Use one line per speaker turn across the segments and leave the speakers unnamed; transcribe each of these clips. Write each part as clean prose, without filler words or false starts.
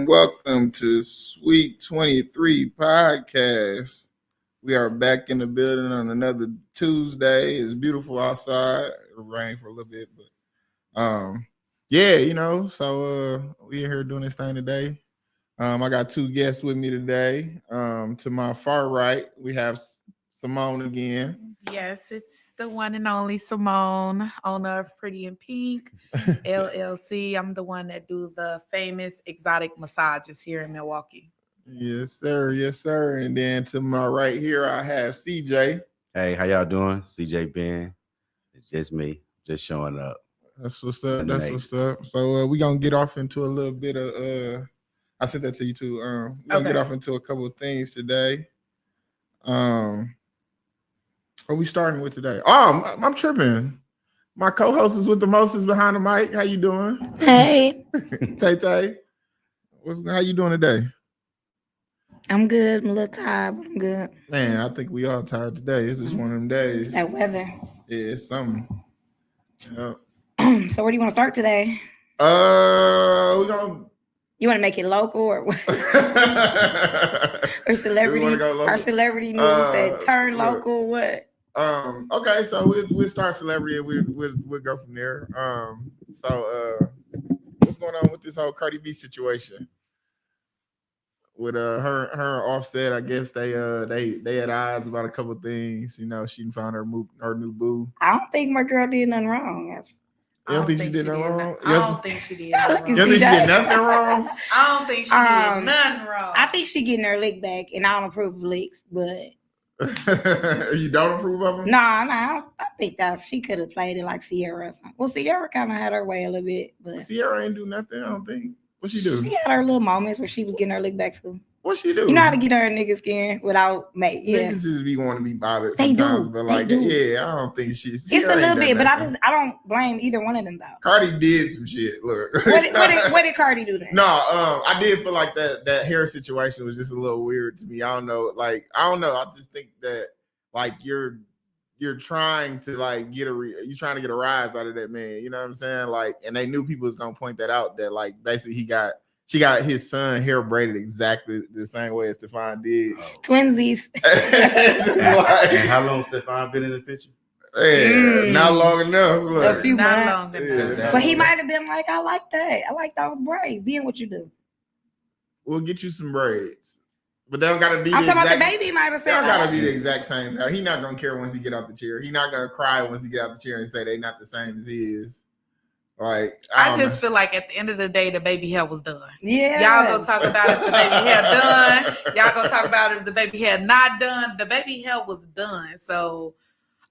Welcome to Sweet 23 Podcast. We are back in the building on another Tuesday. It's beautiful outside. It'll rain for a little bit, but so we in here doing this thing today. I got two guests with me today. To my far right, we have Simmoine again.
Yes, it's the one and only Simmoine, owner of Pretty in Pink LLC. I'm the one that do the famous exotic massages here in Milwaukee.
Yes, sir. Yes, sir. And then to my right here, I have CJ.
Hey, how y'all doing? CJ Ben. It's just me, just showing up.
That's what's up. That's what's up. So we're gonna get off into a little bit of I said that to you too. We're gonna get off into a couple of things today. What are we starting with today? Oh, I'm tripping. My co-host is with the mostest behind the mic. How you doing?
Hey.
Tay. How you doing today?
I'm good. I'm a little tired, but I'm good.
Man, I think we all tired today. This is one of them days.
It's that weather.
Yeah, it's something.
So where do you want to start today?
We're gonna.
You want to make it local or what? Or celebrity? Our celebrity news that turn local? What?
Okay, so we'll start celebrity and we'll go from there. What's going on with this whole Cardi B situation? With her and Offset, I guess they had eyes about a couple of things. You know, she found her new boo.
I don't think my girl did nothing wrong.
You don't think she did nothing wrong?
I don't think she did nothing wrong.
You don't think she did nothing wrong?
I don't think she did nothing wrong.
I think she getting her lick back, and I don't approve of licks, but
you don't approve of them?
No, I think that she could have played it like Sierra or something. Well, Sierra kind of had her way a little bit, but
Sierra ain't do nothing. I don't think. What she do?
She had her little moments where she was getting her lick back too.
What she do?
You know how to get her nigga skin without
Niggas just be wanting to be bothered
they
sometimes,
do.
but
I
don't think she's.
It's a little bit, but I don't blame either one of them though.
Cardi did some shit. Look,
what did Cardi do then?
No, I did feel like that hair situation was just a little weird to me. I don't know. I just think that you're trying to you're trying to get a rise out of that man. You know what I'm saying? And they knew people was gonna point that out that basically she got his son hair braided exactly the same way as Stefan did.
Twinsies.
And how long Stefan been in the picture?
Yeah, not long enough. Look.
A few
not
months.
long enough.
But he might have been like, I like that. I like those braids. Then what you do?
We'll get you some braids. But they don't gotta be.
I'm talking about the baby might have said.
They don't gotta be the exact same hair. He's not gonna care once he get out the chair. He's not gonna cry once he get out the chair and say they not the same as his. I
just feel like at the end of the day, the baby hair was done.
Yeah.
Y'all go talk about if the baby hair done. Y'all go talk about if the baby hair not done. The baby hair was done. So,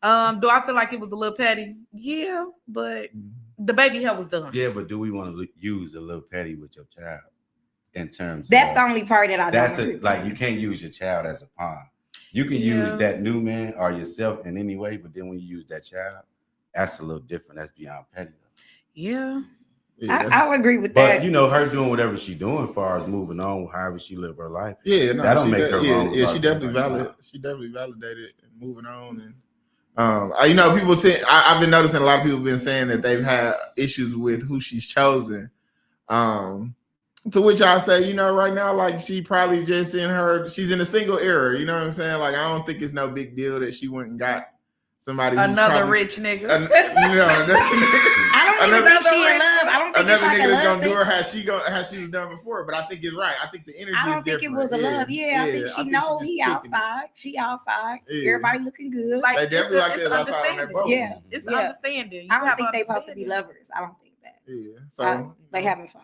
do I feel like it was a little petty? Yeah, but the baby hair was done.
Yeah, but do we want to use a little petty with your child in terms?
That's the only part that I don't.
That's it. Like you can't use your child as a pawn. You can use that new man or yourself in any way, but then when you use that child, that's a little different. That's beyond petty.
Yeah.
I'll agree with that.
But her doing whatever she's doing as far as moving on, however she live her life.
Yeah, no,
that don't make her wrong.
Yeah, she definitely validated and moving on. And people say I've been noticing a lot of people been saying that they've had issues with who she's chosen. To which I say, right now, she probably just she's in a single era. You know what I'm saying? I don't think it's no big deal that she went and got somebody
another rich nigga.
I don't even think she in love. I don't think
another
it's
nigga that's gonna
thing.
do her how she was done before. But I think it's right. I think the energy.
I don't think
different.
it was a love. Yeah, I think she know he outside. She outside.
Yeah.
Everybody looking good.
They definitely like this outside on that boat.
Yeah,
it's understanding.
I don't think they supposed to be lovers. I don't think that.
Yeah, so
they having fun.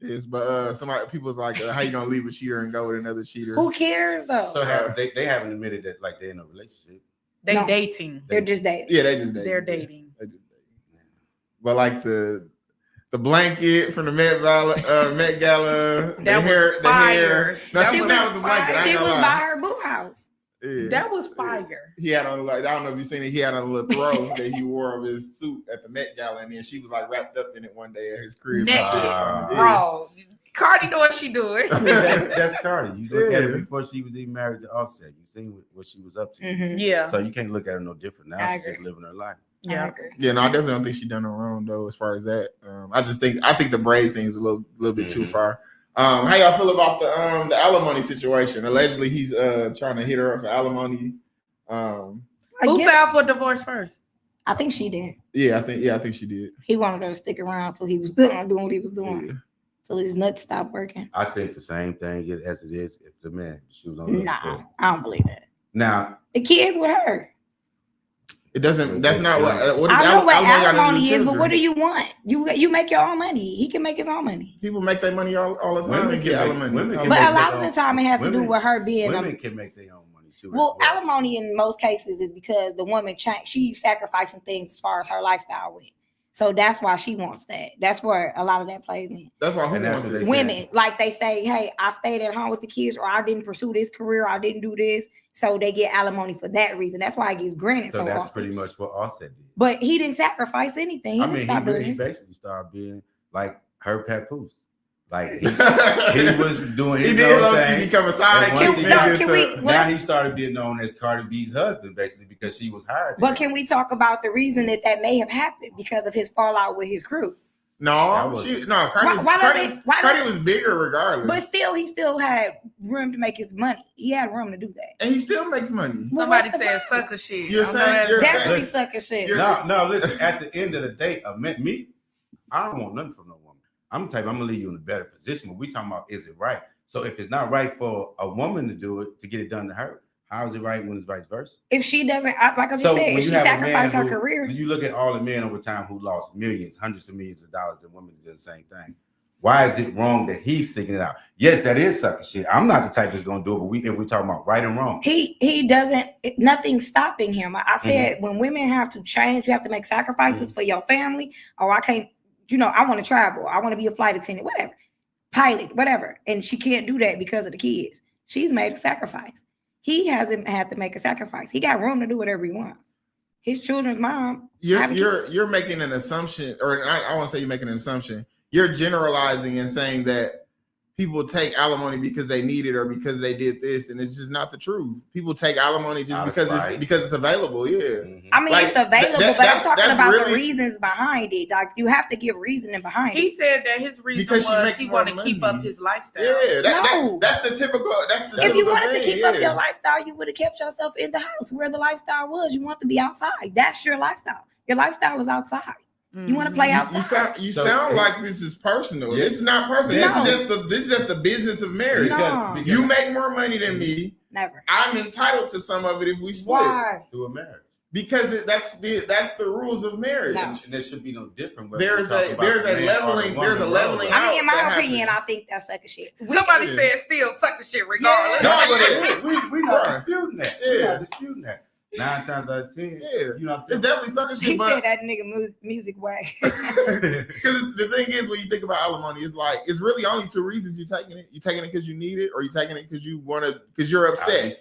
Yes, but people's like, how you gonna leave a cheater and go with another cheater?
Who cares though?
So they haven't admitted that they're in a relationship.
They dating.
They're just dating.
Yeah, they just dating.
They're dating.
They just dating. But the blanket from the Met Gala.
That was fire.
No,
That
she's
was
not with the blanket. I
She
ain't
was
gonna
by
lie.
her boo house.
Yeah.
That was fire.
He had on like I don't know if you've seen it. He had on a little throw that he wore of his suit at the Met Gala, and then she was like wrapped up in it one day at his crib.
Naked,
Yeah.
raw. Cardi know what she doing.
I mean, that's Cardi. You look at
Yeah.
her before she was even married to Offset. You seen what she was up to.
Mhm.
Yeah.
So you can't look at her no different now.
I
She's just
agree.
living her life.
I
Yeah.
agree.
Yeah, no, I definitely don't think she done no wrong though. As far as that, I think the braid thing's a little bit too
Mhm.
far. How y'all feel about the alimony situation? Allegedly, he's trying to hit her up for alimony.
Who
Again,
filed for divorce first?
I think she did.
I think she did.
He wanted her to stick around till he was done doing what he was doing.
Yeah.
Till his nuts stopped working.
I think the same thing as it is if the man she was on.
Nah, I don't believe that.
Now
The kids with her.
It doesn't. That's not what. What is
I know what
alimony got to do with
alimony is, but
children?
what do you want? You make your own money. He can make his own money.
People make their money all the time
Women
and get
can make-
alimony.
women can
But
make
a lot of
their
the time it has to do
women-
with her being
women can make their own money too. as
well, alimony in most cases is because the woman she's sacrificing things as far as her lifestyle went. So that's why she wants that. That's where a lot of that plays in.
That's why who
And that's
wants
what
it?
they
Women, like they say, hey, I stayed at home with the kids, or I didn't pursue this career, or I didn't do this. So they get alimony for that reason. That's why it gets granted
So
so
that's
often.
pretty much what Offset did.
But he didn't sacrifice anything. He
I
didn't
mean,
stop doing
he
it.
basically started being like her papoose. Like he was doing
He
his
did
own
low key
thing.
become a side
And
kick
once he
nigga.
got-
Can we-
to-
Now he started being known as Cardi B's husband, basically, because she was hired.
But can we talk about the reason that may have happened because of his fallout with his crew?
No,
That
Cardi was bigger regardless.
But still, he still had room to make his money. He had room to do that.
And he still makes money.
Well,
Somebody
what's the
said
problem?
sucker shit.
You're
I know
saying-
that's-
you're
That's
saying-
really sucker shit.
No, listen. At the end of the day, me, I don't want nothing from no woman. I'm gonna leave you in a better position. But we talking about is it right? So if it's not right for a woman to do it, to get it done to her, how is it right when it's vice versa?
If she doesn't, like I just
So
said,
when
if
you
she
have a man
sacrificed her
who-
career,
You look at all the men over time who lost millions, hundreds of millions of dollars, and women did the same thing. Why is it wrong that he's sticking it out? Yes, that is sucker shit. I'm not the type that's gonna do it, but if we talking about right and wrong,
he doesn't. Nothing's stopping him. I said
Mm-hmm.
when women have to change, you have to make sacrifices for your family. Or I can't. I want to travel. I want to be a flight attendant, whatever, pilot, whatever. And she can't do that because of the kids. She's made a sacrifice. He hasn't had to make a sacrifice. He got room to do whatever he wants. His children's mom.
You're making an assumption, or I want to say you're making an assumption. You're generalizing and saying that people take alimony because they need it or because they did this, and it's just not the truth. People take alimony just
Out of
because
spite.
it's available. Yeah.
Mhm.
I mean,
Like,
it's available,
that-
but I'm
that's-
talking
that's
about the
really-
reasons behind it. Like you have to give reasoning behind
He
it.
said that his reason
Because she
was
makes
he
more
wanted to keep up
money.
his lifestyle.
Yeah,
No.
that's the typical. That's the
If you
typical
wanted to
thing,
keep up
yeah.
your lifestyle, you would have kept yourself in the house where the lifestyle was. You want to be outside. That's your lifestyle. Your lifestyle is outside. You want to play outside.
You
So-
sound like this is personal.
Yes.
This is not personal.
No.
This is just the business of marriage.
No.
You make more money than me.
Never.
I'm entitled to some of it if we split.
Why?
Do a marriage,
Because that's the rules of marriage.
No.
and there should be no different. whether
There's
we're talking
a
about the man or the
leveling
woman.
I mean, in my
that
opinion,
happens.
I think that's sucker shit.
Somebody
Yeah.
said still sucker shit regardless.
No,
No,
but
but we're not
Right.
disputing that.
Yeah.
We're not disputing that. 9 times out of 10,
Yeah.
you know what I'm
It's
saying?
definitely sucker
He
shit, but
said that nigga music whack.
because the thing is, when you think about alimony, it's like it's really only two reasons you're taking it. You're taking it because you need it, or you're taking it because you want to, because you're upset.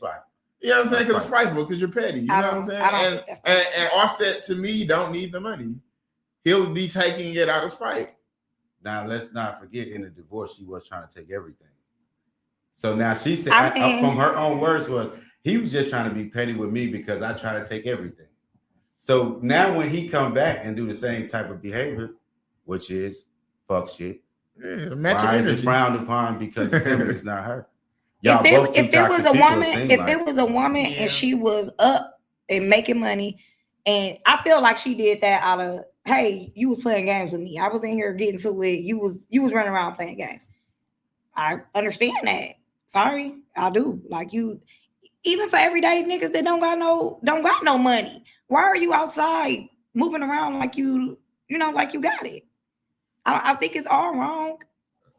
You know what I'm saying? Because it's spiteful, because you're petty. You know what I'm saying?
I don't
And,
think that's
and Offset to me don't need the money. He'll be taking it out of spite.
Now let's not forget, in the divorce, she was trying to take everything. So now she said,
I mean-
from her own words, was he was just trying to be petty with me because I try to take everything. So now when he come back and do the same type of behavior, which is fuck shit,
Yeah, match
why
your
is it
energy.
frowned upon because it's him, it's not her?
If it was a woman,
seem
if
like.
it was a woman
Yeah.
and she was up and making money, and I feel like she did that out of, hey, you was playing games with me. I was in here getting to it. You was running around playing games. I understand that. Sorry, I do. Like you, even for everyday niggas that don't got no money. Why are you outside moving around like you got it? I think it's all wrong.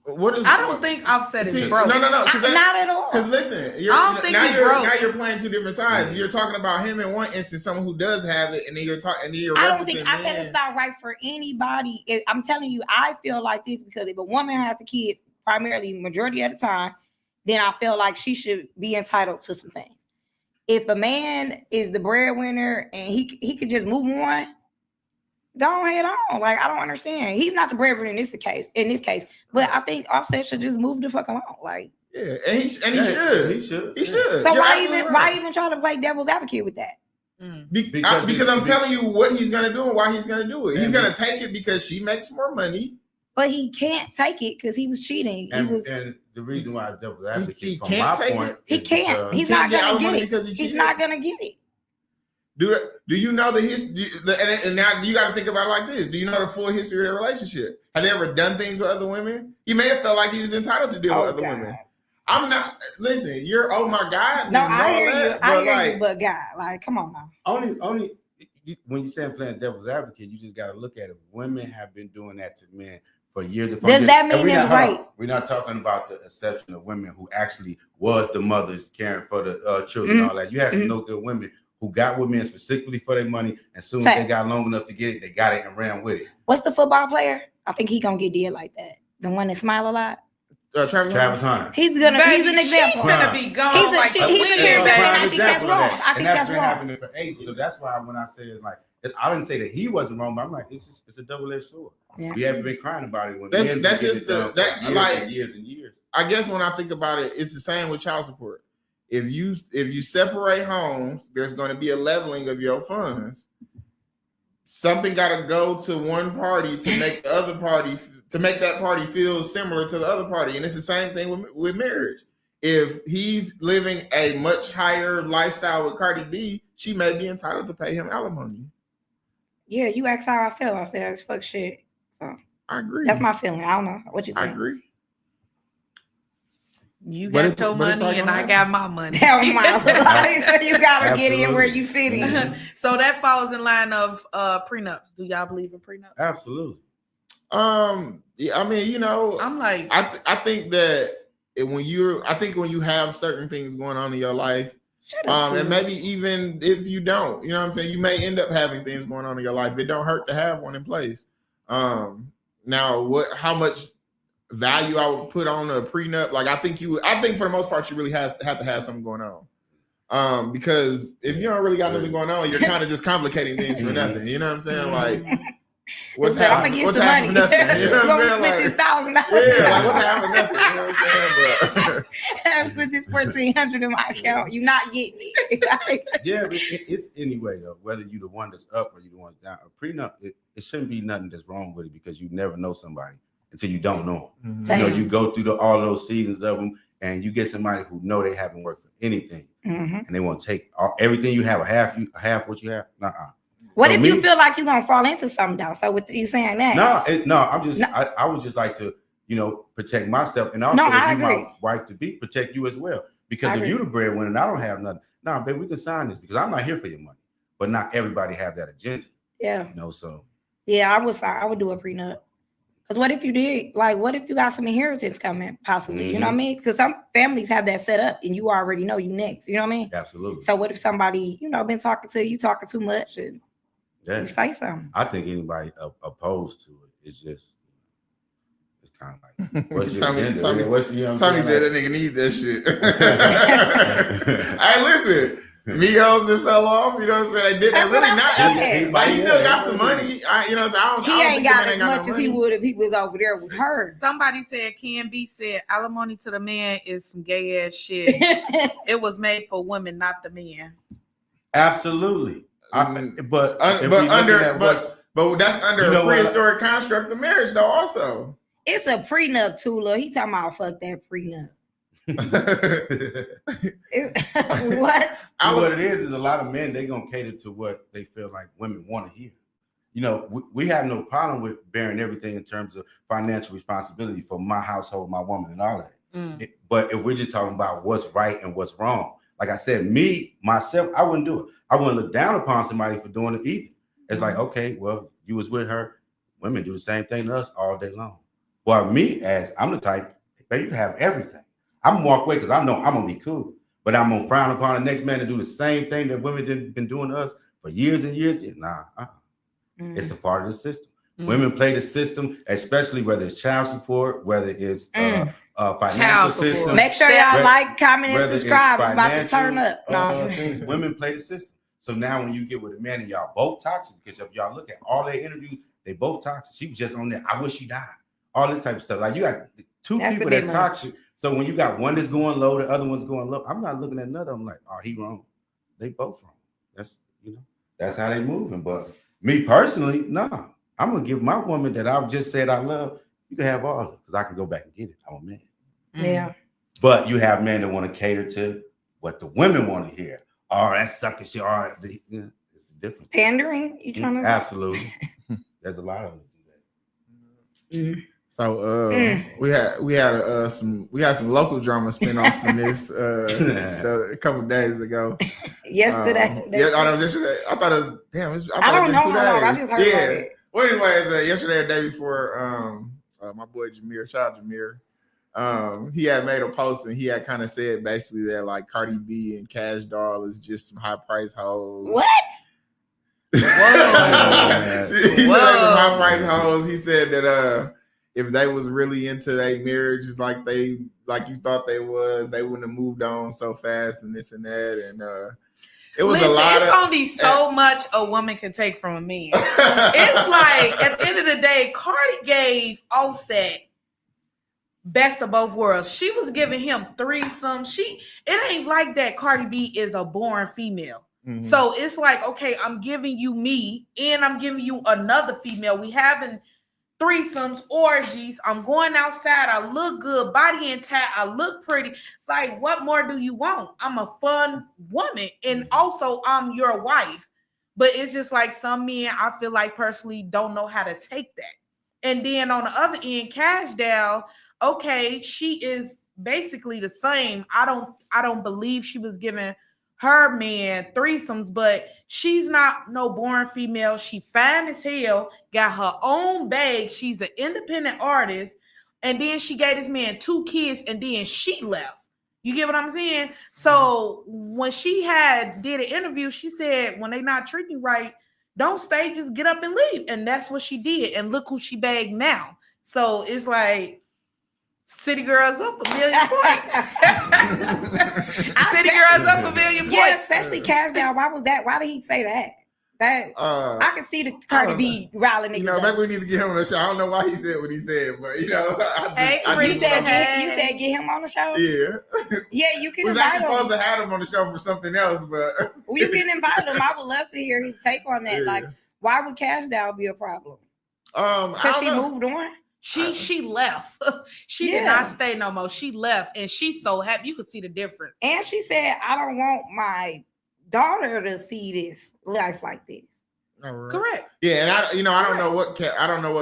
What is?
I don't think Offset is
See,
broke.
No.
Not at all.
Because listen,
I don't think he's broke.
now you're playing two different sides. You're talking about him in one instance, someone who does have it, and then you're talking, and then you're
I
referencing
don't think I said
men.
it's not right for anybody. I'm telling you, I feel like this because if a woman has the kids, primarily majority of the time, then I feel like she should be entitled to some things. If a man is the breadwinner and he could just move on, go ahead on. Like, I don't understand. He's not the breadwinner in this case, but I think Offset should just move the fuck along. Like,
Yeah, and he should.
He should.
You're
so why
right.
even try to play devil's advocate with that?
Because I'm telling you what he's gonna do and why he's gonna do it. He's gonna take it because she makes more money.
But he can't take it because he was cheating.
And the reason why devil's advocate
he
from
can't
my
take
point,
it.
He can't. He's not gonna get it
because
he's not gonna get it.
Do you know the history? And now you got to think about it like this: do you know the full history of their relationship? Have they ever done things with other women? He may have felt like he was entitled to deal with other women. I'm not. Listen, you're my God.
No, I hear you. I hear
like,
you, but God, like, come on now.
Only when you say playing devil's advocate, you just got to look at it. Women have been doing that to men for years.
Does that mean it's right?
We're not talking about the exception of women who actually was the mothers caring for the children. And all that. You have some no good women who got with men specifically for their money, and soon as they got long enough to get it, they got it and ran with it.
What's the football player? I think he gonna get dead like that. The one that smile a lot.
Travis Hunter.
He's an example.
She's gonna be gone.
He's
like
an example. I think that's wrong. I think that's
been
wrong.
happening for age. So that's why when I say it's like, I didn't say that he wasn't wrong, but I'm like, it's a double-edged sword.
Yeah.
We haven't been crying about it when
that's just
years and years.
I guess when I think about it, it's the same with child support. If you separate homes, there's going to be a leveling of your funds. Something got to go to one party to make the other party that party feel similar to the other party, and it's the same thing with marriage. If he's living a much higher lifestyle with Cardi B, she may be entitled to pay him alimony.
Yeah, you asked how I feel. I said it's fuck shit. So
I agree.
That's my feeling. I don't know what you think.
I agree.
You got your money and I got my money.
Hell, you gotta get in where you fit in.
So that falls in line of prenups. Do y'all believe in prenups?
Absolutely.
Yeah, I mean,
I'm like,
I think that when you have certain things going on in your life, and maybe even if you don't, what I'm saying, you may end up having things going on in your life. It don't hurt to have one in place. Now, how much value I would put on a prenup? Like, I think for the most part, you really have to have something going on. Because if you don't really got nothing going on, you're kind of just complicating things for nothing. You know what I'm saying? Like, what's happening? What's happening? Nothing. You know what I'm saying?
Like,
$1,000. Yeah, like what's happening? Nothing. You know what I'm saying? But
I spent this $1,400 in my account. You're not getting it.
Yeah, but it's anyway though. Whether you the one that's up or you the one that's down, a prenup, it shouldn't be nothing that's wrong with it because you never know somebody until you don't know them.
Mm-hmm.
You go through all those seasons of them, and you get somebody who know they haven't worked for anything, and they want to take everything you have, half what you have.
What if you feel like you're gonna fall into something though? So with you saying that?
I would just like to, protect myself and also my wife to protect you as well. Because if you the breadwinner and I don't have nothing, babe, we can sign this because I'm not here for your money. But not everybody have that agenda.
Yeah.
So.
Yeah, I would do a prenup. Because what if you did? Like, what if you got some inheritance coming, possibly? You know what I mean? Because some families have that set up, and you already know you next. You know what I mean?
Absolutely.
So what if somebody, been talking to you, talking too much, and you say something?
I think anybody opposed to it is just, it's kind of like, what's your agenda?
Tommy said that nigga need that shit. Hey, listen. Migos that fell off, you know what I'm saying? They did really not. But he still got some money. I don't
he ain't got as much as he would if he was over there with her.
Somebody said, Ken said, alimony to the man is some gay ass shit. It was made for women, not the men.
Absolutely. But
that's under a prehistoric construct of marriage, though. Also,
it's a prenup, Tula. He talking about fuck that prenup.
What it is a lot of men, they gonna cater to what they feel like women want to hear. We have no problem with bearing everything in terms of financial responsibility for my household, my woman, and all of that. But if we're just talking about what's right and what's wrong, like I said, myself, I wouldn't do it. I wouldn't look down upon somebody for doing it either. It's like, okay, well, you was with her. Women do the same thing to us all day long. Well, me as I'm the type, baby, you have everything. I'm gonna walk away because I know I'm gonna be cool, but I'm gonna frown upon the next man to do the same thing that women been doing to us for years and years. Nah, it's a part of the system. Women play the system, especially whether it's child support, whether it's financial system.
Make sure y'all like, comment, and subscribe. It's about to turn up.
Women play the system. So now when you get with a man and y'all both toxic, because if y'all look at all their interviews, they both toxic. She was just on there. I wish she died. All this type of stuff. Like you got two people that's toxic. So when you got one that's going low, the other one's going low. I'm not looking at another. I'm like, oh, he wrong. They both wrong. That's that's how they moving. But me personally, nah. I'm gonna give my woman that I've just said I love. You can have all of it because I can go back and get it. I'm a man.
Yeah.
But you have men that want to cater to what the women want to hear. Oh, that's sucking shit. All right, it's the difference.
Pandering? You trying to?
Absolutely. There's a lot of them.
So we had some local drama spinoff from this a couple of days ago.
Yesterday.
Yesterday. I thought it was
I don't know how long. I just heard about it.
Well, anyways, yesterday or the day before, my boy Jameer, shout out Jameer, he had made a post and he had kind of said basically that like Cardi B and Cash Doll is just some high price hoes.
What?
He said they were high price hoes. He said that if they was really into their marriages like you thought they was, they wouldn't have moved on so fast and this and that. And it was a lot.
It's only so much a woman can take from a man. It's like at the end of the day, Cardi gave Offset best of both worlds. She was giving him threesomes. It ain't like that. Cardi B is a born female. Mm-hmm. So it's like, okay, I'm giving you me and I'm giving you another female. We having threesomes, orgies. I'm going outside. I look good, body intact. I look pretty. Like, what more do you want? I'm a fun woman, and also I'm your wife. But it's just like some men, I feel like personally don't know how to take that. And then on the other end, Cash Doll, okay, she is basically the same. I don't believe she was giving her man threesomes, but she's not no born female. She fine as hell, got her own bag. She's an independent artist. And then she gave this man 2 kids and then she left. You get what I'm saying? So when she did an interview, she said, when they not treating you right, don't stay, just get up and leave. And that's what she did. And look who she bagged now. So it's like, City Girls up a million points. City Girls up a million points.
Yeah, especially Cash Doll. Why was that? Why did he say that? I can see the Cardi B riling niggas.
Maybe we need to get him on the show. I don't know why he said what he said, but
you said get him on the show.
Yeah,
yeah, you can.
We was actually supposed to have him on the show for something else, but
you can invite him. I would love to hear his take on that. Yeah. Like, why would Cash Doll be a problem? Because she moved on.
She left. She did not stay no more. She left, and she's so happy. You could see the difference.
And she said, "I don't want my daughter to see this life like this."
Right.
Correct.
Yeah, and I don't know what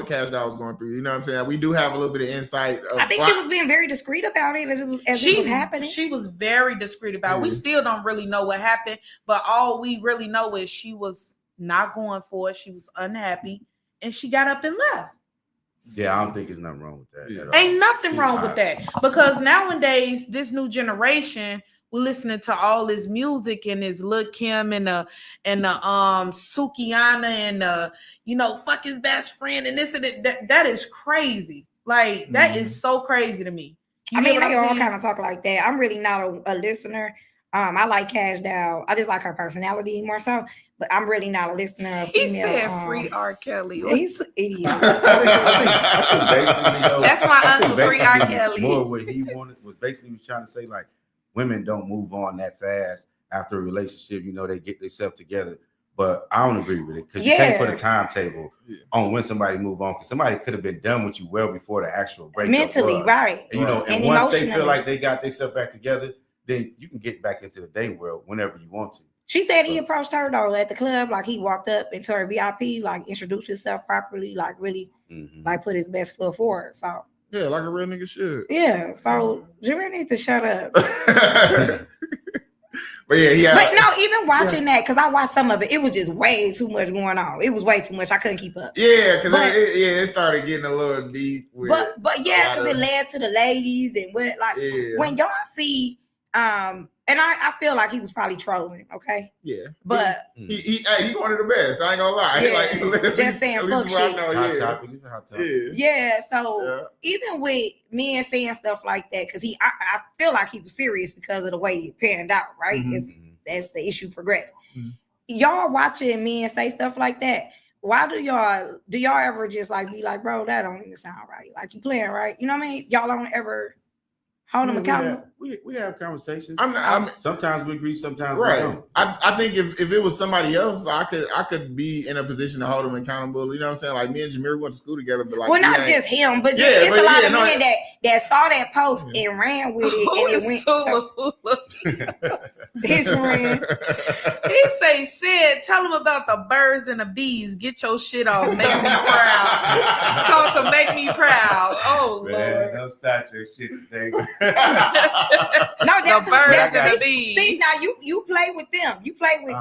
Cash Doll was going through. You know what I'm saying? We do have a little bit of insight.
I think she was being very discreet about it as it was happening.
She was very discreet about it. We still don't really know what happened, but all we really know is she was not going for it. She was unhappy, and she got up and left.
Yeah, I don't think there's nothing wrong with that.
Yeah. Ain't nothing wrong with that, because nowadays this new generation, we're listening to all this music and this Lil' Kim and the Sukihana and fuck his best friend and this and that is crazy. Like that is so crazy to me.
I mean, they all kind of talk like that. I'm really not a listener. I like Cash Doll. I just like her personality more so. But I'm really not a listener.
He said free R. Kelly.
He's an idiot.
That's my uncle, free R. Kelly.
More what he wanted was basically trying to say, like, women don't move on that fast after a relationship. They get themselves together. But I don't agree with it, because you can't put a timetable on when somebody move on, because somebody could have been done with you well before the actual breakup.
Mentally, right.
And, and once they feel like they got themselves back together, then you can get back into the dating world whenever you want to.
She said he approached her though at the club, like he walked up into her VIP, like introduced himself properly, like really, like put his best foot forward. So
yeah, like a real nigga should.
Yeah, so Jameer needs to shut up.
But yeah,
But no, even watching that, because I watched some of it, it was just way too much going on. It was way too much. I couldn't keep up.
Yeah, because it started getting a little deep. With
but yeah, because it led to the ladies and what when y'all see and I feel like he was probably trolling, okay?
Yeah.
But
he one of the best. I ain't gonna lie.
Yeah, just saying fuck shit.
Hot topic. It's a hot topic.
Yeah, so even with men saying stuff like that, because I feel like he was serious because of the way it panned out, right? As the issue progressed. Y'all watching men say stuff like that. Why do y'all ever just like be like, bro, that don't even sound right? Like you playing, right? You know what I mean? Y'all don't ever hold them accountable.
We have conversations. Sometimes we agree, sometimes we don't.
I think if it was somebody else, I could be in a position to hold them accountable. You know what I'm saying? Like me and Jameer went to school together, but like
not just him, but it's a lot of men that saw that post and ran with it, and it went. His friend.
He said, tell him about the birds and the bees. Get your shit off. Make me proud. Toss him, make me proud. Oh
man,
Lord.
Don't start your shit today.
No, that's
the birds and the bees.
See, now you play with them. You play with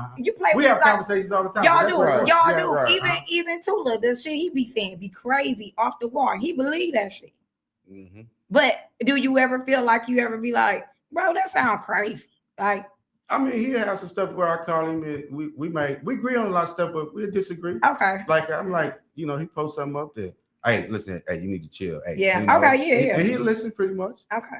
we have conversations all the time.
Y'all do.
Right.
Y'all do.
Right.
Even Tula, the shit he be saying be crazy off the wall. He believe that shit. But do you ever feel like you ever be like, bro, that sound crazy? Like,
I mean, he has some stuff where I call him and we agree on a lot of stuff, but we disagree.
Okay.
Like I'm like, he posts something up there. Hey, listen, hey, you need to chill. Hey,
yeah. Okay.
And he listen pretty much.
Okay.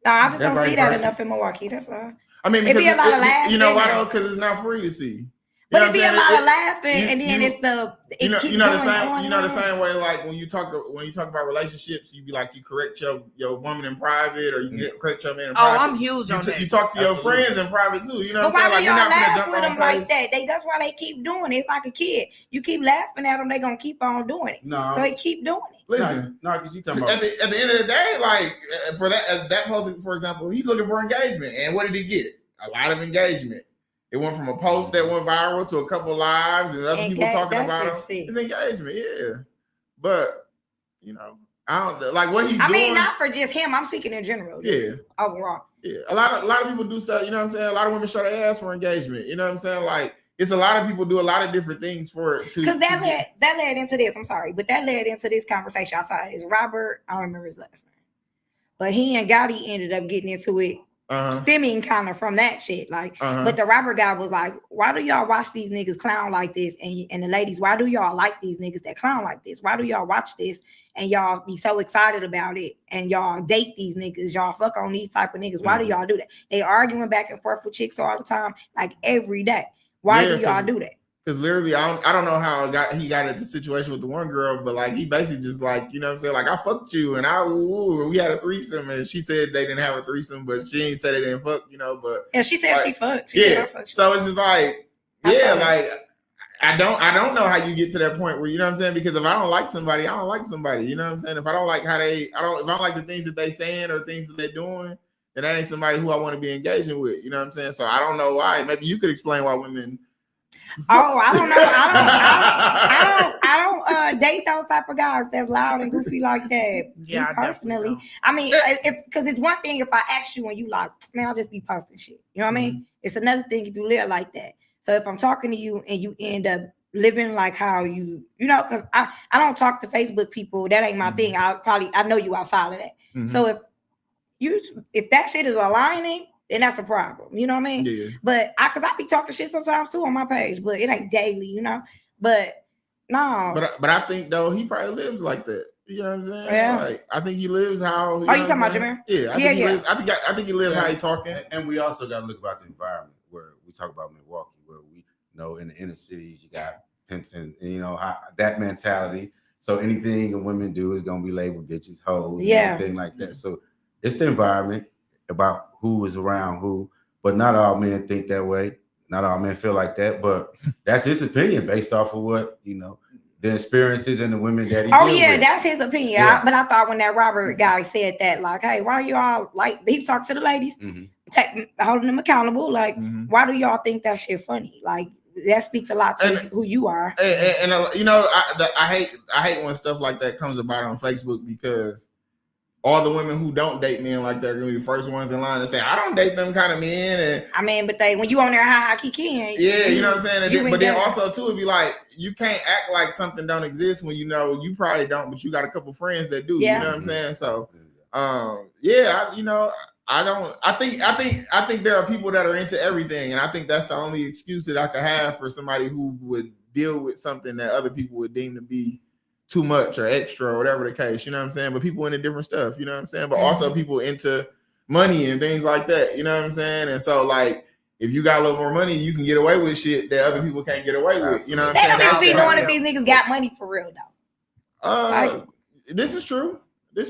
No, I just don't see that enough in Milwaukee. That's all.
I mean,
because it'd be a lot of laughing.
You know why though? Because it's not free to see.
But it'd be a lot of laughing, and then it's the
the same way. Like when you talk about relationships, you be like you correct your woman in private, or you correct your man in private.
I'm huge on that.
You talk to your friends in private too. You know what I'm saying?
Why do y'all laugh
jump
with them
place.
like that? That's why they keep doing it. It's like a kid. You keep laughing at them, they gonna keep on doing it.
No,
so they keep doing it.
Listen,
because you talking about
at the end of the day, like for that post, for example, he's looking for engagement, and what did he get? A lot of engagement. It went from a post that went viral to a couple of lives and other people talking about him. It's engagement, yeah. But I don't like what he's doing.
I mean, not for just him. I'm speaking in general. Overall.
Yeah. A lot of people do stuff. You know what I'm saying? A lot of women show their ass for engagement. You know what I'm saying? Like it's a lot of people do a lot of different things for it. Because
that led into this. I'm sorry, but that led into this conversation. I saw it. It's Robert. I don't remember his last name, but he and Gotti ended up getting into it. Stemming kind of from that shit, but the Robert guy was like, why do y'all watch these niggas clown like this? And the ladies, why do y'all like these niggas that clown like this? Why do y'all watch this and y'all be so excited about it and y'all date these niggas, y'all fuck on these type of niggas? Why do y'all do that? They arguing back and forth with chicks all the time, like every day. Why do y'all do that?
Because literally, I don't know how he got into the situation with the one girl, but like he basically just like, you know what I'm saying? Like I fucked you and we had a threesome and she said they didn't have a threesome, but she ain't said they didn't fuck, but
yeah, she said she fucked.
So it's just like, like I don't know how you get to that point where, you know what I'm saying? Because if I don't like somebody, I don't like somebody. You know what I'm saying? If I don't like if I don't like the things that they saying or things that they're doing, then that ain't somebody who I want to be engaging with. You know what I'm saying? So I don't know why. Maybe you could explain why women.
Oh, I don't know. I don't date those type of guys that's loud and goofy like that.
Yeah,
personally. I mean, because it's one thing if I ask you and you like, man, I'll just be posting shit. You know what I mean? It's another thing if you live like that. So if I'm talking to you and you end up living like how because I don't talk to Facebook people. That ain't my thing. I know you outside of that. So if that shit is aligning, then that's a problem. You know what I mean?
Yeah.
But because I be talking shit sometimes too on my page, but it ain't daily, But no.
But I think though he probably lives like that. You know what I'm saying?
Yeah.
Like I think he lives how.
You talking about Jameer?
Yeah. I think he lives how he talking.
And we also got to look about the environment where we talk about Milwaukee, where we in the inner cities you got pimps and how, that mentality. So anything a women do is gonna be labeled bitches, hoes, and everything like that. So it's the environment about who is around who, but not all men think that way. Not all men feel like that, but that's his opinion based off of what, the experiences and the women that he with.
That's his opinion.
Yeah.
But I thought when that Robert guy said that, like, hey, why you all like, he talked to the ladies, holding them accountable. Like, why do y'all think that shit funny? Like, that speaks a lot to who you are.
I hate when stuff like that comes about on Facebook because all the women who don't date men like that are gonna be the first ones in line to say, I don't date them kind of men. And
I mean, but when you on there high kicking,
yeah, you know what I'm saying?
then
Then also too, it'd be like, you can't act like something don't exist when you know you probably don't, but you got a couple friends that do.
Yeah.
You know what I'm saying? So yeah, I think there are people that are into everything, and I think that's the only excuse that I could have for somebody who would deal with something that other people would deem to be too much or extra or whatever the case, you know what I'm saying? But people into different stuff, you know what I'm saying? But also people into money and things like that, you know what I'm saying? And so like, if you got a little more money, you can get away with shit that other people can't get away with, you know what I'm saying?
They don't even be knowing if these niggas got money for real though.
Right? This is true.
Look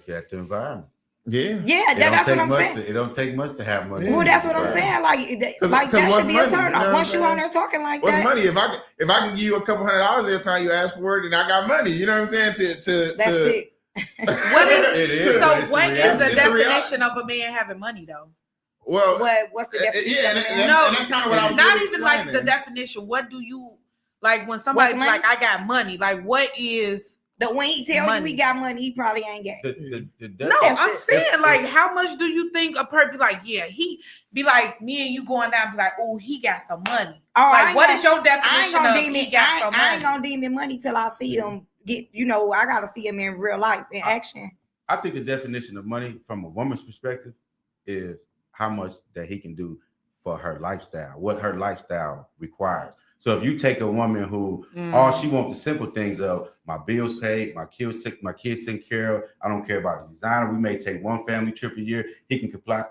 at the environment.
Yeah,
that's what I'm saying.
It don't take much to have money.
Well, that's what I'm saying. Like that should be a turn off. Once you on there talking like
what's
that.
Money? If I can give you a couple $100 every time you ask for it, and I got money, you know what I'm saying?
That's it.
What is the definition of a man having money though?
Well,
what's the definition?
And that's kind of what I was
not
really
even like the definition. What do you like when somebody like I got money? Like what is
when he tell you he got money, he probably ain't got it.
No, I'm saying like how much do you think a person be like, yeah, he be like me and you going down be like, oh, he got some money.
Oh,
like what is your definition of he got some money?
I ain't gonna deem him money till I see him get, I gotta see him in real life, in action.
I think the definition of money from a woman's perspective is how much that he can do for her lifestyle, what her lifestyle requires. So if you take a woman who all she wants the simple things of my bills paid, my kids taken care of, I don't care about the designer. We may take one family trip a year. He can supply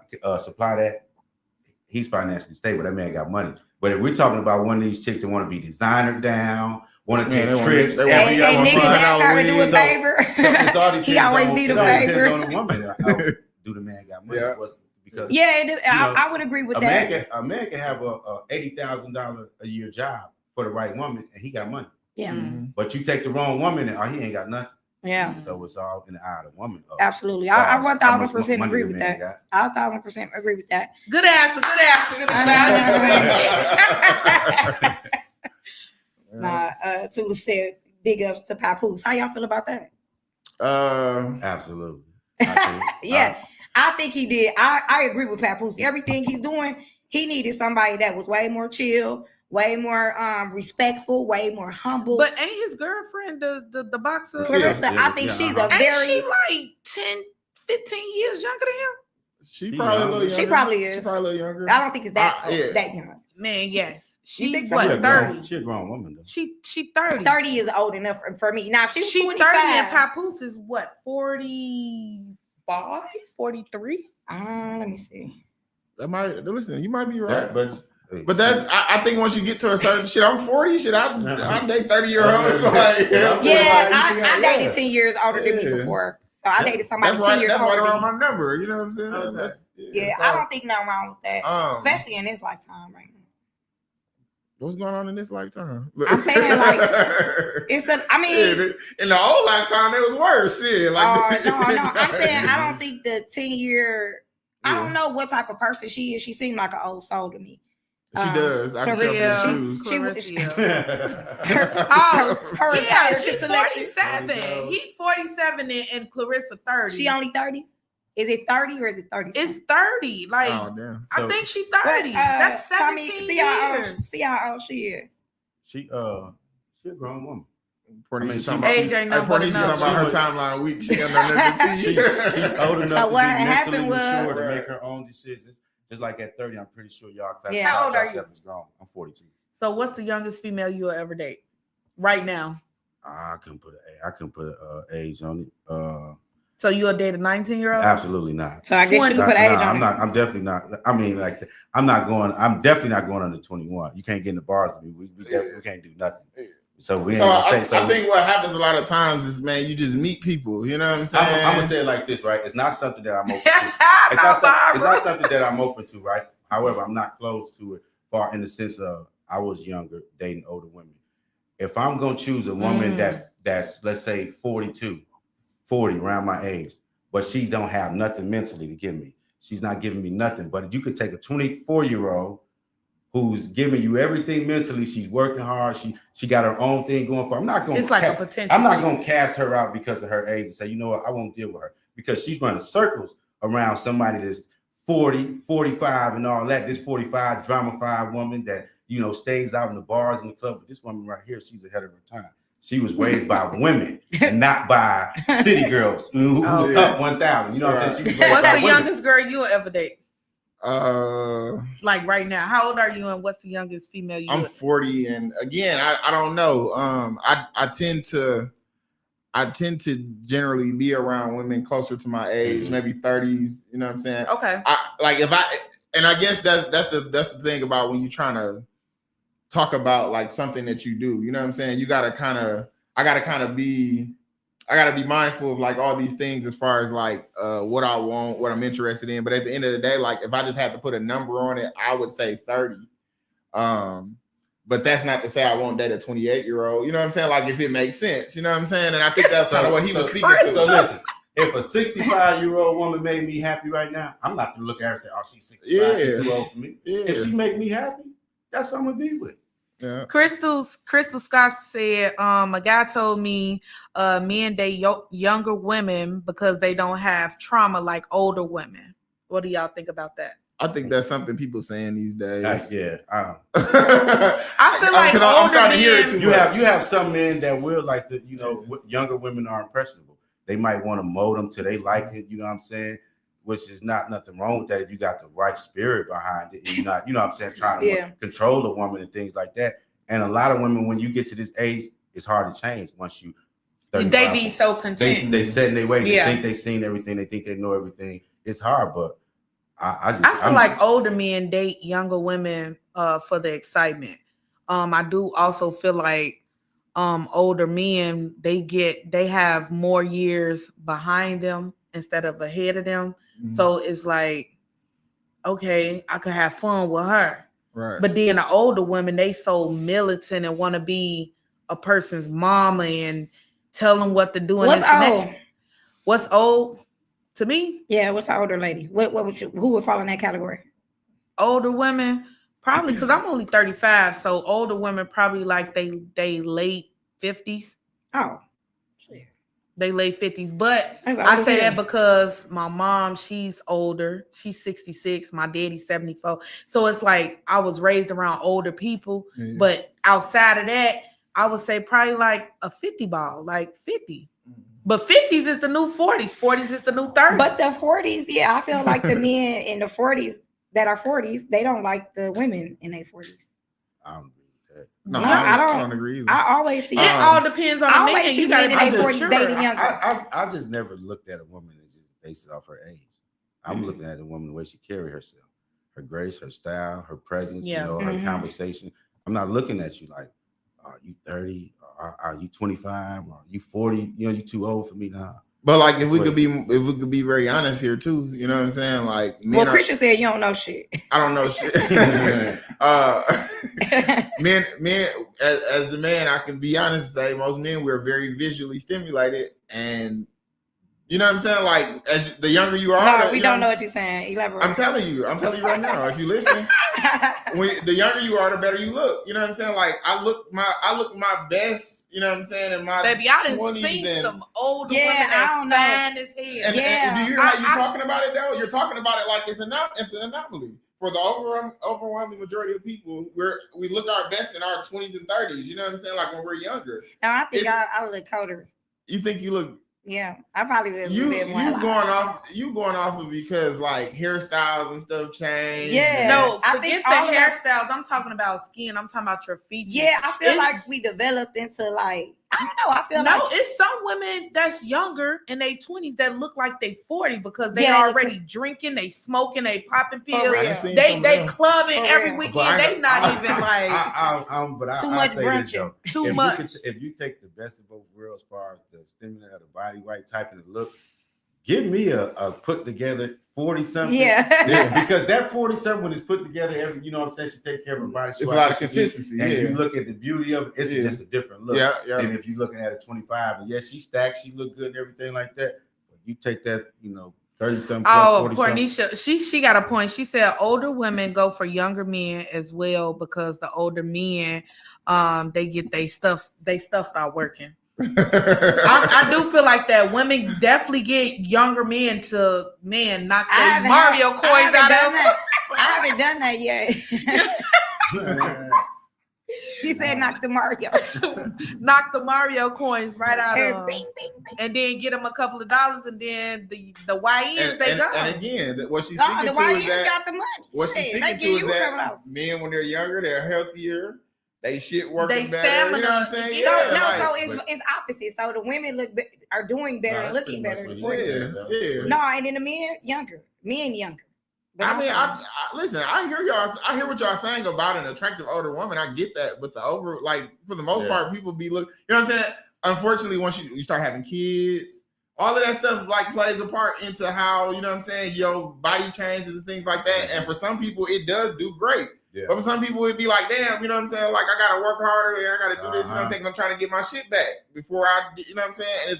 that. He's financially stable. That man got money. But if we're talking about one of these chicks that want to be designer down, want to take trips,
and niggas ask her to do a favor. He always need a favor.
Depends on the woman. Do the man got money?
Yeah.
Because
I would agree with that.
A man can have a $80,000 a year job for the right woman, and he got money.
Yeah.
But you take the wrong woman, and he ain't got nothing.
Yeah.
So it's all in the eye of the woman.
Absolutely. I 1000% agree with that. I 1000% agree with that.
Good answer.
Tula said big ups to Papoose. How y'all feel about that?
Absolutely.
I think he did. I agree with Papoose. Everything he's doing, he needed somebody that was way more chill, way more respectful, way more humble.
But ain't his girlfriend the boxer?
Clarissa, I think she's a very...
Ain't she like 10, 15 years younger than him?
She probably a little younger.
She probably is.
She probably a little younger.
I don't think it's that young.
Man, yes.
She's
what, 30?
She a grown woman though.
She 30.
30 is old enough for me. Now, if she's 25,
30 and Papoose is what, 45, 43?
Let me see.
Listen, you might be right.
But
that's I think once you get to a certain shit, I'm 40, shit. I date 30-year-olds.
I dated 10 years older than me before. So I dated somebody 10 years older.
That's right around my number. You know what I'm saying?
Okay. I don't think nothing wrong with that, especially in this lifetime right now.
What's going on in this lifetime?
I'm saying like
shit, in the old lifetime it was worse. Shit, like
no. I'm saying I don't think the 10-year. I don't know what type of person she is. She seemed like an old soul to me.
She does. I can tell from the shoes.
She with the
her
entire
he's
selection.
47. He's 47 and Clarissa 30.
She only 30? Is it 30 or is it 30?
It's 30. Like,
oh, damn.
I think she's 30. That's 17 years.
See how old she is.
She a grown woman.
Age ain't nothing but
talking about her timeline week. She got nothing
she's old enough
so
to
what
be mentally
happened
mature
was,
to make her own decisions. Just like at 30, I'm pretty sure y'all classify
How old are you?
as grown. I'm 42.
So what's the youngest female you'll ever date right now?
I couldn't put an age on it.
So you'll date a 19-year-old?
Absolutely not.
So I guess you can put age on it.
I'm definitely not. I mean, like, I'm definitely not going under 21. You can't get in the bars with me. We can't do nothing. So I
think what happens a lot of times is, man, you just meet people. You know what I'm saying?
I'm gonna say it like this, right? It's not something that I'm open to. It's not something that I'm open to, right? However, I'm not close to it. Far in the sense of I was younger, dating older women. If I'm gonna choose a woman that's let's say 42, 40, around my age, but she don't have nothing mentally to give me. She's not giving me nothing. But you could take a 24-year-old who's giving you everything mentally. She's working hard. She got her own thing going for her. I'm not going.
It's like a potential.
I'm not going to cast her out because of her age and say, you know what, I won't deal with her because she's running circles around somebody that's 40, 45 and all that. This 45 drama-fied woman that, you know, stays out in the bars and the club. But this woman right here, she's ahead of her time. She was raised by women and not by city girls who was up 1,000. You know what I'm saying? She was raised
What's
by
the
women.
youngest girl you'll ever date?
Like
right now, how old are you, and what's the youngest female you?
I'm 40, and again, I don't know. I tend to generally be around women closer to my age, maybe 30s. You know what I'm saying?
Okay.
I guess that's the thing about when you're trying to talk about like something that you do. You know what I'm saying? I gotta be mindful of like all these things as far as like what I want, what I'm interested in. But at the end of the day, like if I just had to put a number on it, I would say 30. But that's not to say I won't date a 28-year-old. You know what I'm saying? Like if it makes sense. You know what I'm saying? And I think that's kind of what he was speaking to.
So listen, if a 65-year-old woman made me happy right now, I'm not gonna look at her and say, "Oh, she's 65, she's too old for me."
Yeah.
If she make me happy, that's what I'm gonna be with.
Yeah.
Crystal Scott said, a guy told me men date younger women because they don't have trauma like older women. What do y'all think about that?
I think that's something people saying these days.
I feel like
I'm starting to hear it too
you
much.
have some men that will like to, you know, younger women are impressionable. They might want to mold them till they like it. You know what I'm saying? Which is not nothing wrong with that if you got the right spirit behind it. And you're not, you know what I'm saying, trying to control the woman and things like that. And a lot of women, when you get to this age, it's hard to change once you.
They be so content.
They set in their way. They think they seen everything. They think they know everything. It's hard, but I feel
like older men date younger women for the excitement. I do also feel like older men they have more years behind them instead of ahead of them. Mm-hmm. So it's like, okay, I could have fun with her.
Right.
But then the older women, they so militant and want to be a person's mama and tell them what to do.
What's old?
What's old to me?
Yeah, what's the older lady? Who would fall in that category?
Older women, probably because I'm only 35, so older women probably like they late 50s.
Oh,
they late 50s. But I say that because my mom, she's older. She's 66. My daddy's 74. So it's like I was raised around older people. Yeah. But outside of that, I would say probably like a 50 ball, like 50. But 50s is the new 40s. 40s is the new 30s.
But the 40s, yeah, I feel like the men in the 40s that are 40s, they don't like the women in their 40s.
No, I don't agree.
I always see
it all depends on the man. You got to be 40s dating younger.
I just never looked at a woman and just based it off her age. I'm looking at a woman the way she carry herself, her grace, her style, her presence, you know, her conversation. I'm not looking at you like, are you 30? Are you 25? Are you 40? You know, you too old for me now.
But like, if we could be very honest here too, you know what I'm saying? Like,
Christian said you don't know shit.
I don't know shit. Men, as a man, I can be honest and say most men, we're very visually stimulated, and you know what I'm saying? Like, as the younger you are,
no, we don't know what you're saying. Elaborate.
I'm telling you right now. If you listen, the younger you are, the better you look. You know what I'm saying? Like, I look my best. You know what I'm saying? In my
baby, I done seen some older women that's fine as hell.
And do you hear how you're talking about it though? You're talking about it like it's an anomaly. For the overwhelming majority of people, we look our best in our 20s and 30s. You know what I'm saying? Like when we're younger.
No, I think I look colder.
You think you look?
Yeah, I probably would.
You going off of because like hairstyles and stuff change.
Yeah, no, forget the hairstyles. I'm talking about skin. I'm talking about your features.
Yeah, I feel like we developed into like, I don't know. I feel like
it's some women that's younger in their 20s that look like they 40 because they already drinking, they smoking, they popping pills, they clubbing every weekend. They not even like
too much brunching.
Too much.
If you take the best of both worlds as far as the stimulant of the body, right type and the look, give me a put together 40 something. Yeah. Because that 40 something is put together you know what I'm saying? She take care of her body.
It's a lot of consistency.
And you look at the beauty of it, it's just a different look. Than if you're looking at a 25. And she stacked, she look good and everything like that. But you take that, you know, 30-something,
Oh,
40-something.
Pornisha, she got a point. She said older women go for younger men as well because the older men, they get they stuff start working. I do feel like that women definitely get younger men to knock their Mario coins out of them.
I haven't done that yet. He said knock the Mario.
Knock the Mario coins right out of them.
Bing, bing, bing.
And then get them a couple of dollars, and then the YNs they go.
And again, what she's
No,
speaking
the
to is
YNs
that
got the money.
what she's
Shit, they
speaking to
give
is
you a couple
that
dollars.
men when they're younger, they're healthier. They shit working
They
better. You know what I'm
stamina-
saying?
So
Yeah,
so it's opposite. So the women are doing better and looking better.
Pretty
before
much
you.
what it is.
yeah.
No, and then the men younger. But
I mean,
also-
I listen. I hear y'all. I hear what y'all saying about an attractive older woman. I get that, but for the most part, people be look. You know what I'm saying? Unfortunately, once you start having kids, all of that stuff like plays a part into how, you know what I'm saying, your body changes and things like that. And for some people, it does do great.
Yeah.
But for some people, it'd be like, damn, you know what I'm saying? Like, I gotta work harder and I gotta do this. You know what I'm saying? 'Cause I'm trying to get my shit back before you know what I'm saying? And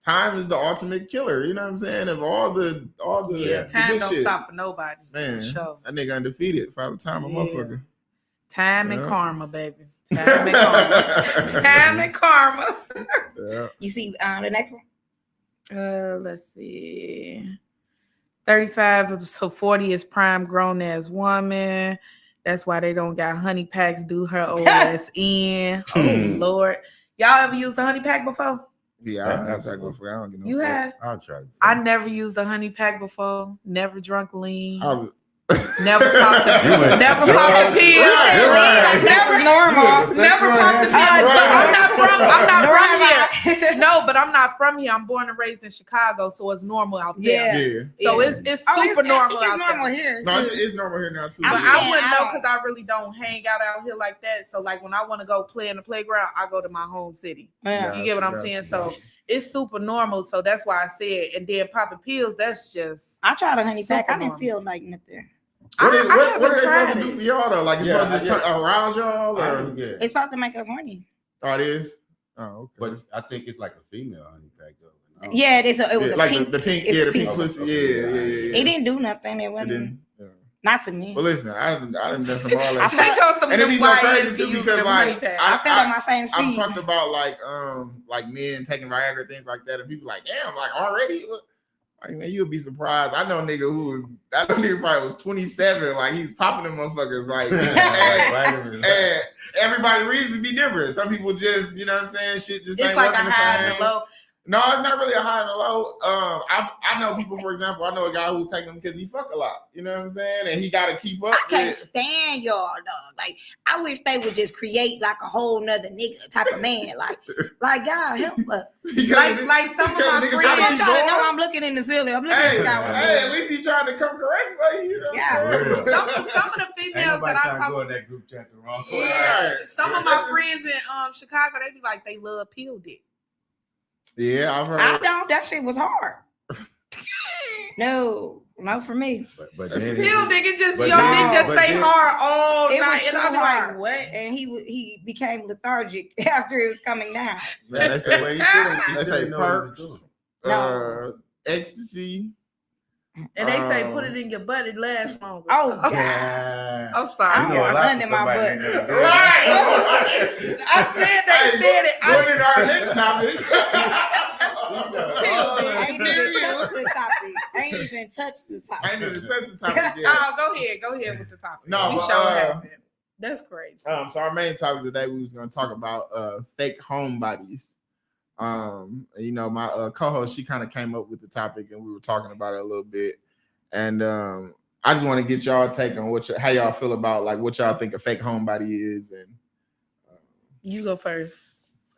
time is the ultimate killer. You know what I'm saying? Of all the
Yeah,
the
time
good
don't
shit.
stop for nobody.
Man,
For sure.
that nigga undefeated for all the time, a
Yeah.
motherfucker.
Time and
Yeah.
karma, baby. Time and karma. Time and karma.
Yeah.
you see the next one.
Let's see. 35 to 40 is prime grown ass woman. That's why they don't got honey packs. Do her old ass in. Oh Lord, y'all ever used a honey pack before?
Yeah, I have that go for. I don't get no.
You
fuck.
have?
I'll try.
I never used a honey pack before. Never drunk lean.
I was-
Never popped the
You went
never
drugs.
popped the pills.
Right,
Said,
right.
like, that was normal.
Never popped the pills. I'm not from here.
here.
No, but I'm not from here. I'm born and raised in Chicago, so it's normal out there.
Yeah.
Yeah.
So
Yeah.
it's super normal
It's
out
normal
there.
here.
No,
too.
it's normal here now too.
But
I'm
I
saying,
wouldn't
I
know
don't-
because I really don't hang out here like that. So like when I want to go play in the playground, I go to my home city.
Yeah.
You get what I'm saying? So it's super normal. So that's why I said. And then popping pills, that's just.
I tried a honey pack. I
Super
didn't
normal.
feel like nothing.
What
I
are they
haven't
supposed
tried
to do
it.
for y'all though? Like it's
Yeah,
supposed to just arouse y'all, or
Yeah.
It's supposed to make us horny.
oh, it is. Oh, okay.
But I think it's like a female honey pack though. I don't-
Yeah, it was
Yeah,
a
like
pink.
the pink,
it's
yeah, the pink
pink.
pussy,
Okay.
yeah.
It didn't do nothing. It
It
wasn't.
didn't. Yeah.
Not to me.
Well, listen, I done some all
I
that.
They
shit.
told some of
And
them
it be so crazy
YNs
too
to use
because
them
like
honey packs.
I felt on my same
I've
speed.
talked about like men taking Viagra, things like that, and people like, damn, like already. Like, man, you'll be surprised. I know a nigga probably was 27, like he's popping them motherfuckers, like, and everybody reasons be different. Some people just, you know what I'm saying, shit just
It's
ain't
like a
working the
high
same.
and a low.
No, it's not really a high and a low. I know people, for example, I know a guy who's taking them because he fuck a lot. You know what I'm saying? And he got to keep up.
I can't
with-
stand y'all, dog. Like, I wish they would just create like a whole nother nigga type of man. Like God help us.
because
Like some of
because
my
niggas
friends.
trying to
I'm
keep
trying to
going.
know I'm looking in the ceiling. I'm looking
Hey,
at the sky.
hey, at least he trying to come correct for you. You know what I'm
Yeah.
saying?
Some of the
Ain't
females
nobody
that I
trying to go
talk
in
to.
that group chat the wrong
Yeah.
way.
Right.
Some of my friends in Chicago, they be like, they love pill dick.
Yeah, I've heard.
I don't. That shit was hard. No for me.
But
That's
then
Pill dick, it just
but
your
then-
dick just
but
stay
then-
hard all
It was
night, and
too
I be
hard.
like, what?
And he became lethargic after it was coming down.
Man, they say,
Well, he still- he
they
still
say
know what he was
perks, ecstasy.
And they say put it in your butt, it lasts longer.
Oh,
doing.
God.
Yeah.
I'm
I
sorry.
You know
don't
a
want
lot
nothing
for
in my
somebody
butt.
ain't never done
Right.
I said they
Hey,
said it.
Going into our next topic.
I ain't even touched the topic. I ain't even touched the
I
topic.
ain't even touch the topic yet.
Oh, go ahead with the topic.
No,
we
but,
sure haven't. That's crazy.
So our main topic today, we was going to talk about fake homebodies. You know, my co-host, she kind of came up with the topic, and we were talking about it a little bit. And I just want to get y'all take on how y'all feel about like what y'all think a fake homebody is. And
You go first.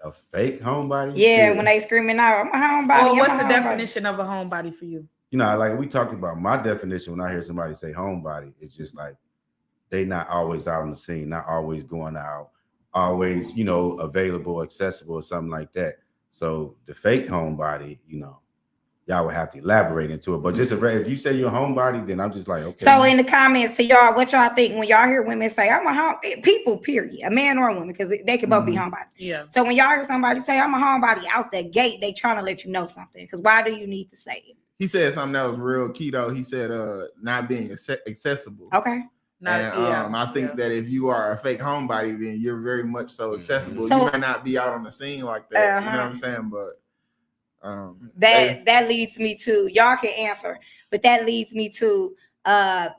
A fake homebody?
Yeah, when they screaming out, I'm a homebody.
Well,
I'm
what's
a
the
homebody.
definition of a homebody for you?
You know, like we talked about, my definition when I hear somebody say homebody, it's just like they not always out on the scene, not always going out, always, you know, available, accessible, or something like that. So the fake homebody, you know, y'all would have to elaborate into it. But just if you say you're a homebody, then I'm just like, okay.
So in the comments to y'all, what y'all think when y'all hear women say, I'm a home, people, period, a man or a woman, because they can both be homebodies.
Yeah.
So when y'all hear somebody say, I'm a homebody out the gate, they trying to let you know something. Because why do you need to say it?
he said something that was real key though. He said not being accessible.
Okay.
And I think that if you are a fake homebody, then you're very much so accessible.
So,
you may not be out on the scene like that. You know what I'm saying? But
that leads me to, y'all can answer, but that leads me to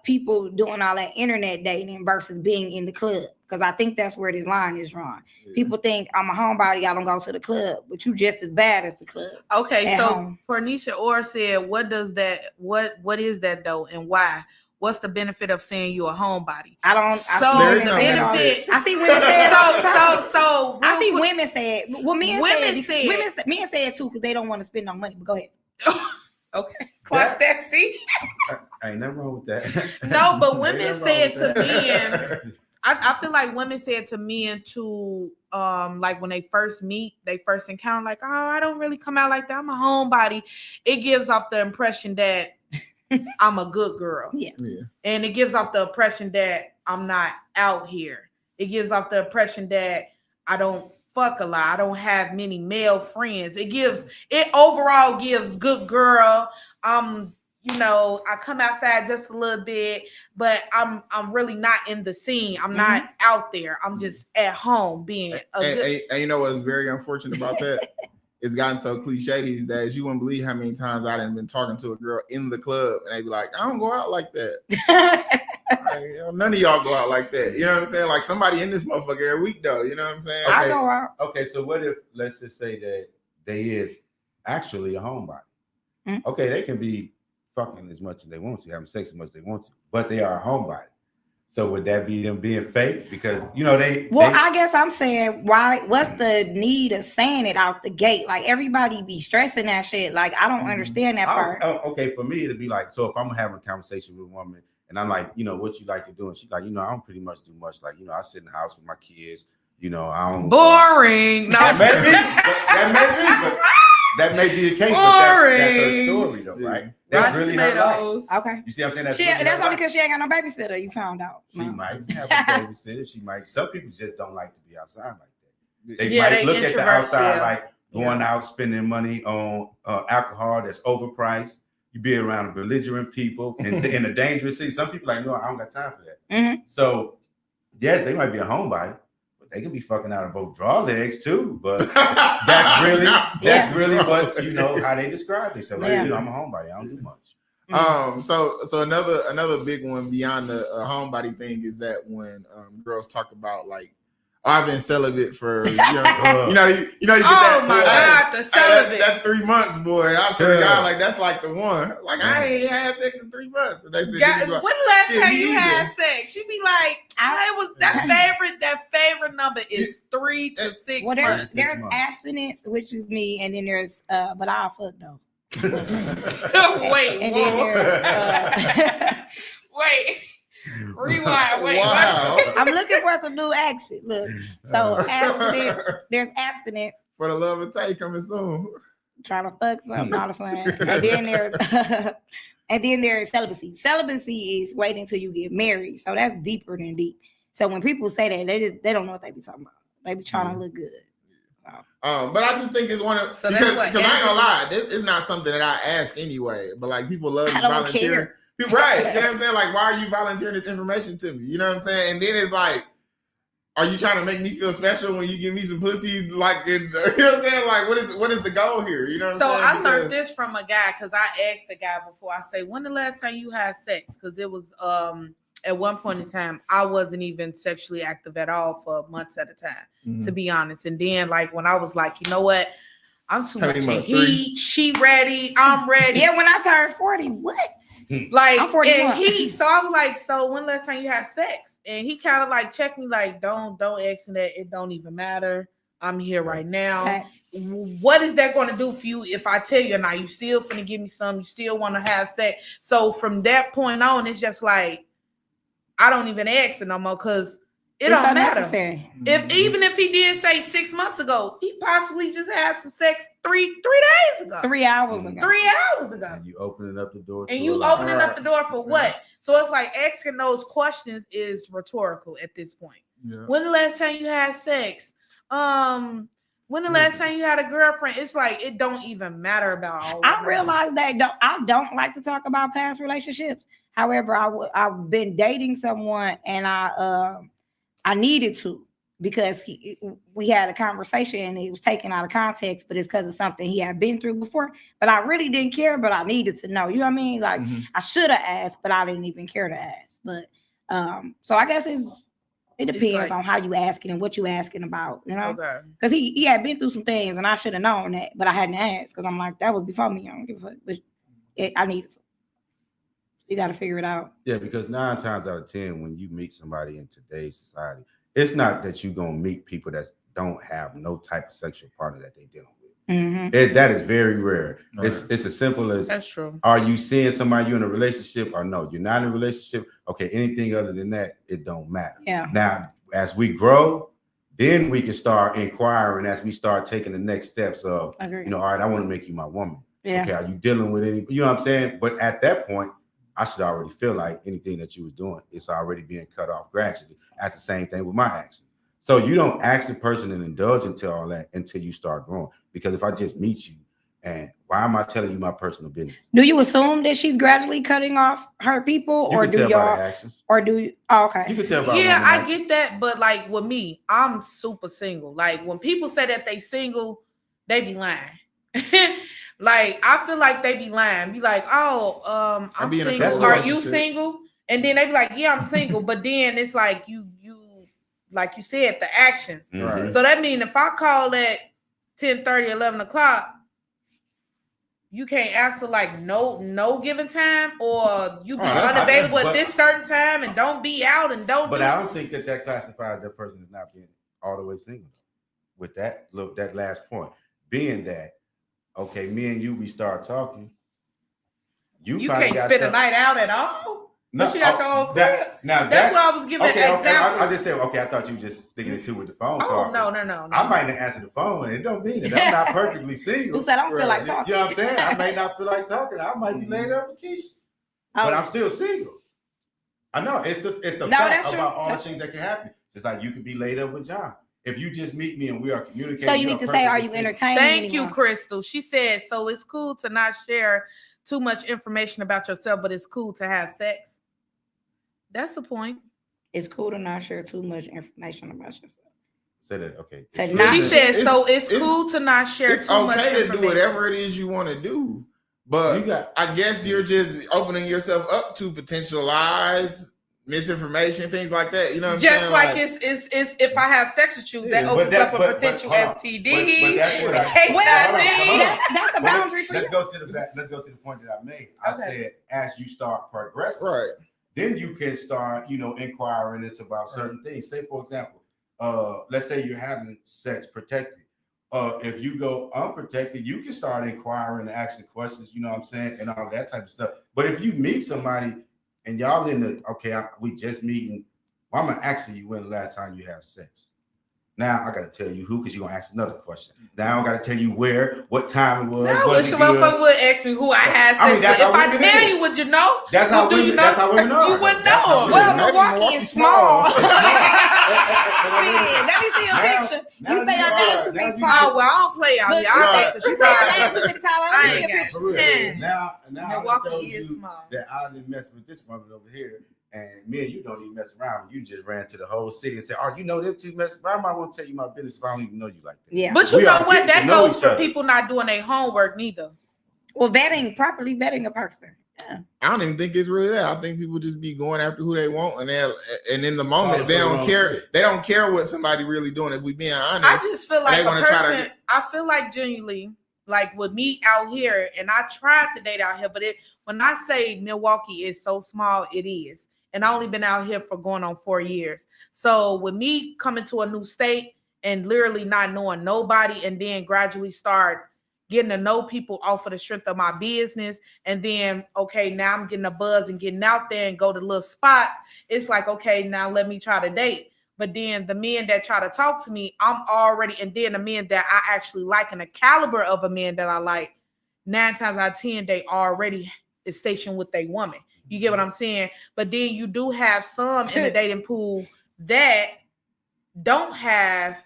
people doing all that internet dating versus being in the club. Because I think that's where this line is wrong. Yeah. People think I'm a homebody, I don't go to the club, but you just as bad as the club.
Okay, so Pornisha Orr said, what is that though, and why? What's the benefit of saying you're a homebody?
I see women say it. Well, men say it too because they don't want to spend no money. But go ahead.
Okay, clock that. See,
ain't nothing wrong with that.
No, but women say it to men. I feel like women say it to men too. Like when they first meet, they first encounter, like, oh, I don't really come out like that. I'm a homebody. It gives off the impression that I'm a good girl. Yeah. And it gives off the impression that I'm not out here. It gives off the impression that I don't fuck a lot. I don't have many male friends. It overall gives good girl. I come outside just a little bit, but I'm really not in the scene. I'm not out there. I'm just at home being and
you know what's very unfortunate about that? It's gotten so cliche these days. You wouldn't believe how many times I done been talking to a girl in the club and they be like, I don't go out like that. None of y'all go out like that. You know what I'm saying? Like somebody in this motherfucker every week though. You know what I'm saying?
I go out.
Okay, so what if, let's just say that they is actually a homebody. Okay, they can be fucking as much as they want to, having sex as much as they want to, but they are a homebody. So would that be them being fake? Because I guess I'm saying, why? What's the need of saying it out the gate? Like everybody be stressing that shit. Like I don't understand that part. Okay, for me it'd be like, so if I'm having a conversation with a woman and I'm like, what you like to do, and she's like, I don't pretty much do much. Like, I sit in the house with my kids. I don't.
Boring. No,
that may be the case, but that's her story though, right? That's really her life. Okay. You see what I'm saying?
That's only because she ain't got no babysitter. You found out.
She might have a babysitter. Some people just don't like to be outside like that. They might look at the outside like going out, spending money on alcohol that's overpriced. You be around belligerent people and in a dangerous city. Some people like, no, I don't got time for that. So yes, they might be a homebody. They can be fucking out of both draw legs too, but that's really what how they describe themselves. Like, I'm a homebody. I don't do much.
So another big one beyond the homebody thing is that when girls talk about like, I've been celibate for you get that.
God, the celibate.
That 3 months, boy. I swear to God, like that's like the one. Like I ain't had sex in 3 months. And they said,
when the last time you had sex? You be like, it was that favorite number is 3 to 6 months.
There's abstinence, which is me, and then there's but I'll fuck though.
Wait.
And then there's
wait. Rewind. Wait.
Wow.
I'm looking for some new action. Look, so abstinence. There's abstinence.
For the love of Tay coming soon.
Trying to fuck something, all the time. And then there's celibacy. Celibacy is waiting until you get married. So that's deeper than deep. So when people say that, they don't know what they be talking about. They be trying to look good. So.
But I just think it's one of because I ain't gonna lie, it's not something that I ask anyway. But like people love volunteering. Right. You know what I'm saying? Like, why are you volunteering this information to me? You know what I'm saying? And then it's like, are you trying to make me feel special when you give me some pussy? Like, you know what I'm saying? Like, what is the goal here? You know what I'm saying?
So I learned this from a guy because I asked the guy before. I say, when the last time you had sex? Because it was at one point in time, I wasn't even sexually active at all for months at a time, to be honest. And then like when I was like, you know what? I'm too much in heat. She ready. I'm ready.
Yeah, when I turned 40, what?
Like,
I'm 41.
And he, so I was like, so when last time you had sex? And he kind of like checked me like, don't ask me that. It don't even matter. I'm here right now. What is that going to do for you if I tell you now? You still finna give me some. You still want to have sex. So from that point on, it's just like, I don't even ask it no more because it don't matter. Even if he did say 6 months ago, he possibly just had some sex 3 days ago.
3 hours ago.
3 hours ago.
And you opening up the door.
And you opening up the door for what? So it's like asking those questions is rhetorical at this point. Yeah. When the last time you had sex? When the last time you had a girlfriend? It's like it don't even matter about all.
I realize that I don't like to talk about past relationships. However, I've been dating someone and I needed to because we had a conversation and it was taken out of context, but it's because of something he had been through before. But I really didn't care, but I needed to know. You know what I mean? Like I should have asked, but I didn't even care to ask. But so I guess it depends on how you asking and what you asking about, you know? Because he had been through some things and I should have known that, but I hadn't asked because I'm like, that was before me. I don't give a fuck. But I needed to. You got to figure it out.
Yeah, because 9 times out of 10, when you meet somebody in today's society, it's not that you're going to meet people that don't have no type of sexual partner that they're dealing with. That is very rare. Right. It's as simple as,
that's true.
Are you seeing somebody you're in a relationship or no? You're not in a relationship. Okay, anything other than that, it don't matter.
Yeah.
Now, as we grow, then we can start inquiring as we start taking the next steps of, all right, I want to make you my woman.
Yeah.
Okay, are you dealing with any, you know what I'm saying? But at that point, I should already feel like anything that you was doing is already being cut off gradually. That's the same thing with my action. So you don't ask the person and indulge into all that until you start growing. Because if I just meet you, and why am I telling you my personal business?
Do you assume that she's gradually cutting off her people, or do y'all actions? Or do you? Oh, okay,
you can tell by
I get that, but like with me, I'm super single. Like when people say that they single, they be lying. Like I feel like they be lying. Be like, oh, I'm single. Are you single? And then they be like, yeah, I'm single. But then it's like you like you said, the actions.
Mm-hmm.
So that means if I call at 10:30, 11 o'clock, you can't answer like no given time, or you be unavailable at this certain time and don't be out and don't.
But I don't think that classifies that person as not being all the way single. With that, look, that last point being that, okay, me and you, we start talking. You
can't spend a night out at all.
No,
she got your own crib. That's why I was giving an example.
I just said, okay, I thought you were just sticking it to with the phone call.
No.
I might not answer the phone, and it don't mean that I'm not perfectly single.
You said I don't feel like talking.
You know what I'm saying? I may not feel like talking. I might be laid up with Keisha, but I'm still single. I know it's the fact about all the things that can happen. Just like you could be laid up with John. If you just meet me and we are communicating.
So you need to say, are you entertaining?
Thank you, Crystal. She said, so it's cool to not share too much information about yourself, but it's cool to have sex. That's the point.
It's cool to not share too much information about yourself.
Say that, okay.
She said, so it's cool to not share too much information. It's okay
to do whatever it is you want to do. But I guess you're just opening yourself up to potential lies, misinformation, things like that. You know what I'm saying?
Just like it's if I have sex with you, that opens up a potential STD.
That's a boundary for you.
Let's go to the point that I made. I said, as you start progressing,
right,
then you can start, inquiring into about certain things. Say, for example, let's say you're having sex protected. If you go unprotected, you can start inquiring and asking questions, you know what I'm saying, and all that type of stuff. But if you meet somebody and y'all we just meeting, well, I'm gonna ask you when the last time you had sex. Now I gotta tell you who, because you're gonna ask another question. Now I gotta tell you where, what time it was.
No, which motherfucker would ask me who I had sex with. If I tell you, would you know?
That's how women are.
You wouldn't know.
Well, Milwaukee is small. Shit, let me see a picture. You say I got too many times.
Oh, well, I don't play out here.
You say I got too many times. I ain't got
picture. Now
Milwaukee is small.
That I didn't mess with this woman over here. And me and you don't even mess around. You just ran to the whole city and said, "Oh, you know them two mess around. I might want to tell you my business if I don't even know you like that."
Yeah,
but you know what? That goes for people not doing their homework neither.
Well, properly vetting a person. Yeah.
I don't even think it's really that. I think people just be going after who they want, and in the moment they don't care. They don't care what somebody really doing. If we being honest,
I just feel like a person. I feel like genuinely, like with me out here, and I tried to date out here, but when I say Milwaukee is so small, it is. And I only been out here for going on 4 years. So with me coming to a new state and literally not knowing nobody, and then gradually start getting to know people off of the strength of my business, and then, okay, now I'm getting a buzz and getting out there and go to little spots. It's like, okay, now let me try to date. But then the men that try to talk to me, I'm already, and then the men that I actually like and the caliber of a man that I like, 9 times out of 10, they already is stationed with a woman. You get what I'm saying? But then you do have some in the dating pool that don't have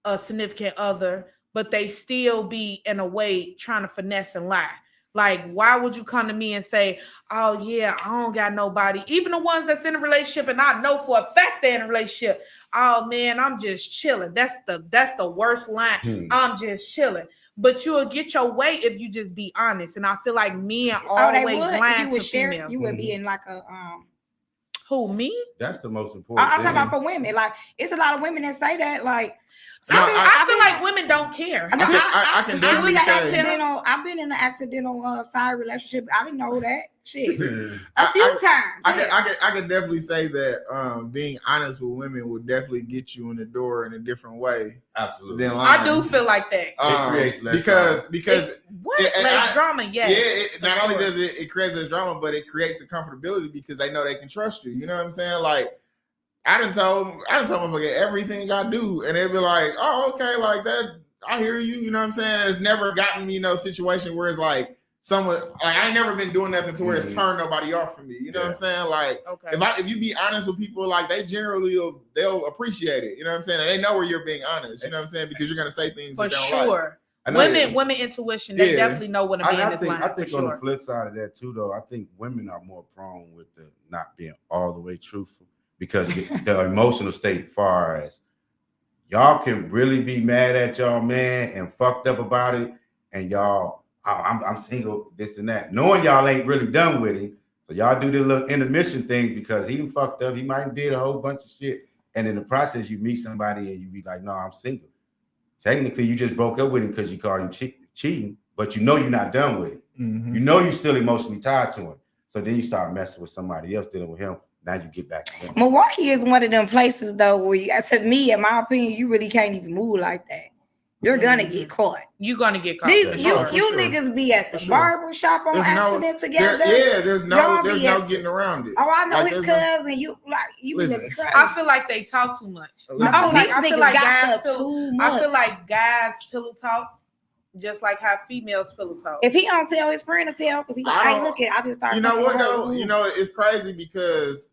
a significant other, but they still be in a way trying to finesse and lie. Like, why would you come to me and say, oh yeah, I don't got nobody? Even the ones that's in a relationship, and I know for a fact they're in a relationship. Oh man, I'm just chilling. That's the worst line. I'm just chilling. But you'll get your way if you just be honest. And I feel like men always lying to females.
You would be in like a
Who, me?
That's the most important.
I'm talking about for women. Like, it's a lot of women that say that. Like,
I feel like women don't care.
I can definitely say
I've been in an accidental side relationship. I didn't know that shit a few times.
I can definitely say that being honest with women will definitely get you in the door in a different way.
Absolutely,
I do feel like that.
It creates
because
less drama. Yes,
yeah. Not only does it creates less drama, but it creates a comfortability because they know they can trust you. You know what I'm saying? Like, I done told motherfucker everything I do, and they'd be like, "Oh, okay, like that. I hear you." You know what I'm saying? And it's never gotten me no situation where it's like someone like I ain't never been doing nothing to where it's turned nobody off from me. You know what I'm saying? Like, if you be honest with people, like they generally they'll appreciate it. You know what I'm saying? And they know where you're being honest. You know what I'm saying? Because you're gonna say things
for
that they
sure. Like. Women intuition, they definitely know when a man is lying.
I think on the flip side of that too, though, I think women are more prone with the not being all the way truthful. Because the emotional state, far as y'all can really be mad at y'all man and fucked up about it, and y'all, I'm single, this and that, knowing y'all ain't really done with him, so y'all do the little intermission things because he done fucked up, he might have did a whole bunch of shit, and in the process you meet somebody and you be like, no, I'm single. Technically, you just broke up with him because you called him cheating, but you know you're not done with it. You know you're still emotionally tied to him, so then you start messing with somebody else, dealing with him. Now you get back to him.
Milwaukee is one of them places though where to me, in my opinion, you really can't even move like that. You're gonna get caught.
You're gonna get caught.
You niggas be at the barber shop on accident together.
There's no getting around it.
Oh, I know his cousin. You
listen,
I feel like they talk too much. I feel like guys pillow talk. Just like how females pillow talk.
If he don't tell his friend to tell, because he like, hey, look at, I just started.
You know what though? You know, it's crazy because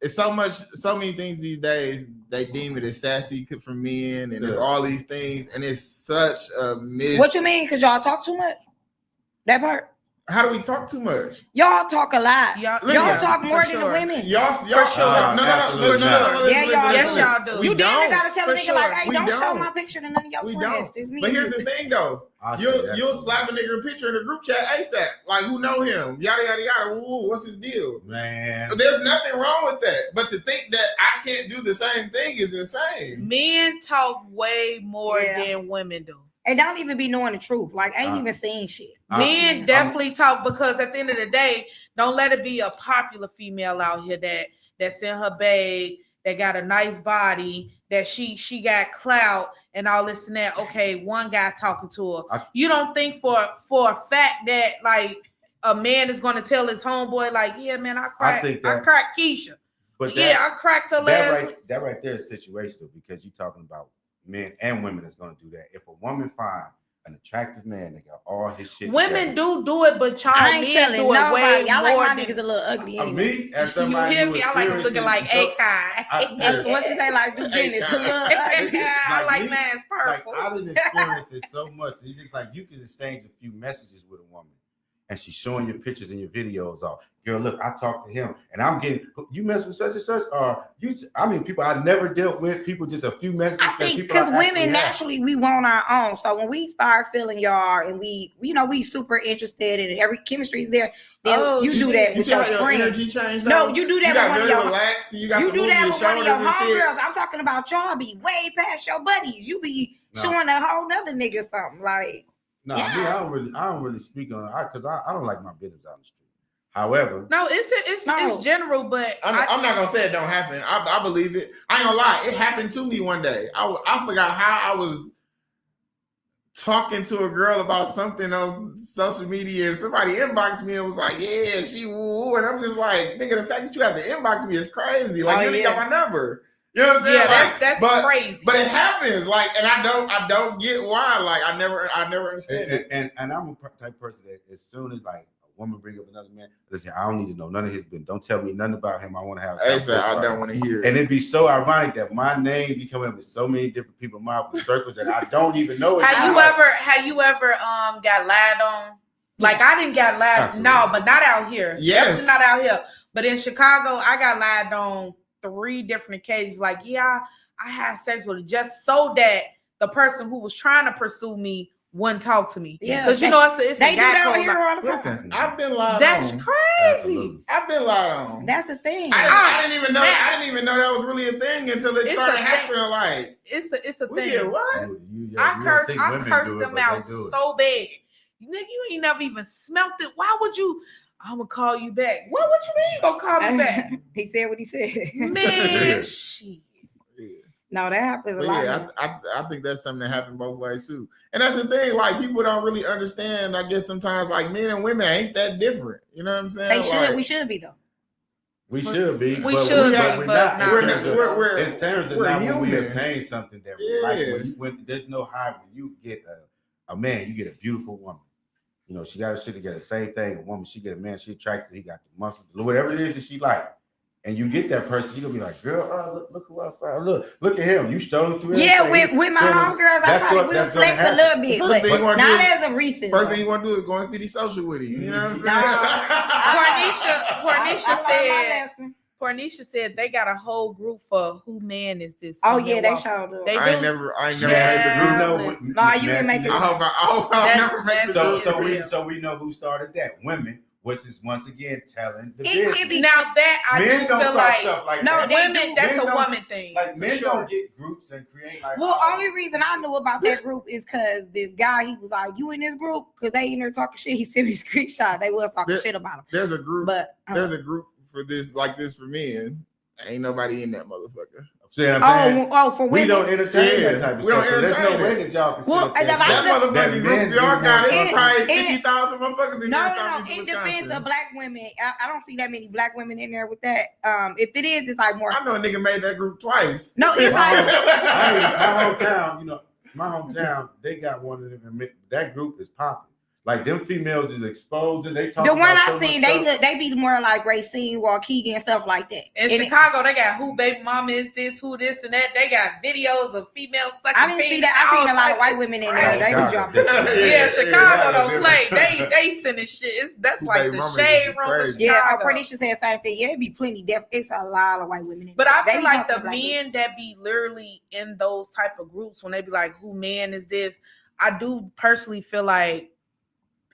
it's so many things these days. They deem it as sassy for men, and it's all these things, and it's such a miss.
What you mean? Because y'all talk too much. That part.
How do we talk too much?
Y'all talk a lot. Y'all talk more than the women.
Y'all for sure. No.
Yes, y'all do.
You damn gotta tell a nigga like, hey, don't show my picture to none of your friends. Just me.
But here's the thing though. You'll slap a nigga picture in a group chat ASAP. Like, who know him? Yada yada yada. Ooh, what's his deal?
Man.
There's nothing wrong with that. But to think that I can't do the same thing is insane.
Men talk way more than women do.
And don't even be knowing the truth. Like, ain't even saying shit.
Men definitely talk because at the end of the day, don't let it be a popular female out here that's in her bag, that got a nice body, that she got clout and all this and that. Okay, one guy talking to her. You don't think for a fact that like a man is going to tell his homeboy like, yeah, man, I cracked Keisha. But I cracked her last.
That right there is situational because you're talking about men and women that's going to do that. If a woman find an attractive man that got all his shit
women do it, but y'all men do it way
y'all
more.
Like my niggas a little ugly anyway.
Me, as somebody
you hear me? I like them looking like Akon.
What you say, like do business?
I like man's purple.
Like, I didn't experience it so much. It's just like you can exchange a few messages with a woman, and she's showing your pictures and your videos off. Girl, look, I talked to him, and I'm getting you mess with such and such, or you. I mean, people I never dealt with. People just a few messages.
I think because women naturally we want our own. So when we start feeling y'all, and we super interested, and every chemistry is there. Then you do that with your friend.
Energy change,
no, you do that with one of your.
Relax, you
do that with one of your homegirls. I'm talking about y'all be way past your buddies. You be showing a whole nother nigga something like.
No, I don't really speak on it because I don't like my business out in the street. However,
no, it's general, but
I'm not gonna say it don't happen. I believe it. I ain't gonna lie, it happened to me one day. I forgot how I was talking to a girl about something on social media, and somebody inboxed me and was like, "Yeah, she woo," and I'm just like, "Nigga, the fact that you have to inbox me is crazy. Like, you ain't got my number." You know what I'm saying?
Yeah, that's crazy.
But it happens. Like, and I don't get why. Like, I never understand it.
And I'm a type of person that as soon as like a woman bring up another man, listen, I don't need to know none of his business. Don't tell me nothing about him. I want to have.
I don't want to hear it.
And it'd be so ironic that my name be coming up with so many different people in my circles that I don't even know.
Have you ever got lied on? Like I didn't get lied.
Absolutely.
No, but not out here.
Yes.
Definitely not out here. But in Chicago, I got lied on 3 different occasions. Like, yeah, I had sex with her just so that the person who was trying to pursue me wouldn't talk to me.
Yeah,
because you know it's
they
a
do
guy
that
code.
on here all the time.
Listen, I've been lied
That's
on.
crazy.
Absolutely.
I've been lied on.
That's the thing.
I didn't even know. I didn't even know that was really a thing until it
It's
started
a
happening. Like,
It's a
we
thing.
did what?
I cursed them out so bad. Nigga, you ain't never even smelt it. Why would you? I'm gonna call you back. What you mean you gonna call me back?
He said what he said.
Man, shit.
Yeah.
No, that happens a
But
lot.
yeah, I think that's something that happened both ways too. And that's the thing, like people don't really understand. I guess sometimes like men and women ain't that different. You know what I'm saying?
They should.
Like,
We should be though.
We should be.
We
but
should
but
be,
we're
but
not.
not.
In terms of
we're
now when we
human.
attain something that we
Yeah.
like, when there's no high, when you get a man, you get a beautiful woman. You know, she got her shit together. Same thing. A woman, she get a man, she attracted, he got the muscles, whatever it is that she like. And you get that person, you're gonna be like, girl, look who I found. Look at him. You strolling through
Yeah,
everything.
with my
So
homegirls, I probably will flex a little bit,
First thing you
but
wanna
not
do is-
as a recent.
First thing you want to do is go and see the social with him. You know what I'm saying?
Pornisha said they got a whole group for who man is this.
Oh
in
yeah, they
Milwaukee.
showed up.
They
I ain't
do.
never
Yeah.
made the group.
Nah, you didn't make it.
I hope I'll
That's-
never make the
that's-
group.
So we know who started that. Women, which is once again telling the
It
business.
be-
Now that I
Men
do
don't
feel
start
like
stuff like
No,
that.
they
women,
do.
that's
Men
a
don't-
woman thing.
Like
for
men
sure.
don't get groups and create like.
Well, only reason I knew about that group is because this guy, he was like, "You in this group?" Because they in there talking shit. He sent me a screenshot. They was talking shit about him.
There's a group.
But
There's a group for this like this for men. Ain't nobody in that motherfucker.
See what I'm saying?
for
We
women.
don't entertain
Yeah,
that type of
we don't
stuff. So there's no
entertain
way
it.
that y'all can
Well,
sit up there
and
and
I
say
That
don't-
that
motherfucking
men
group y'all
do
got
more.
is probably
in-
50,000 motherfuckers in
No,
there.
no,
Southeast
in
Wisconsin.
defense of black women, I don't see that many black women in there with that. If it is, it's like more.
I know a nigga made that group twice.
No, it's like-
My hometown, they got one of them. That group is popping. Like them females is exposed and they talk.
The one
about
I
so
seen,
much
they
stuff.
be more like Racine, Waukegan, and stuff like that.
In
And
Chicago, they got who baby mama is this, who this and that. They got videos of females sucking.
I didn't see that. I seen a lot of white women in there. They be dropping.
Yeah, Chicago don't
Yeah.
play. They sending shit. That's
Who
like
baby
the
mama is
shade room of
crazy.
Yeah,
Chicago.
Pornisha said the same thing. Yeah, it be plenty. It's a lot of white women in
But
there.
I
They
feel
be
like
on some
the
black
men that be literally in those type of groups when they be like, "Who man is this?" I do personally feel like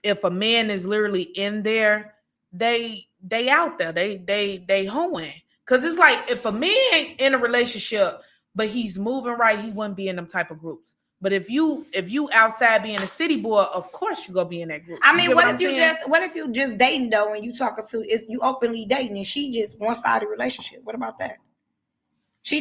if a man is literally in there, they out there, they hoeing. Cause it's like if a man in a relationship, but he's moving right, he wouldn't be in them type of groups. But if you outside being a city boy, of course you gonna be in that group.
I
You
mean,
get
what
I'm
if you
saying?
just dating though, and you talking to is you openly dating, and she just one-sided relationship? What about that? She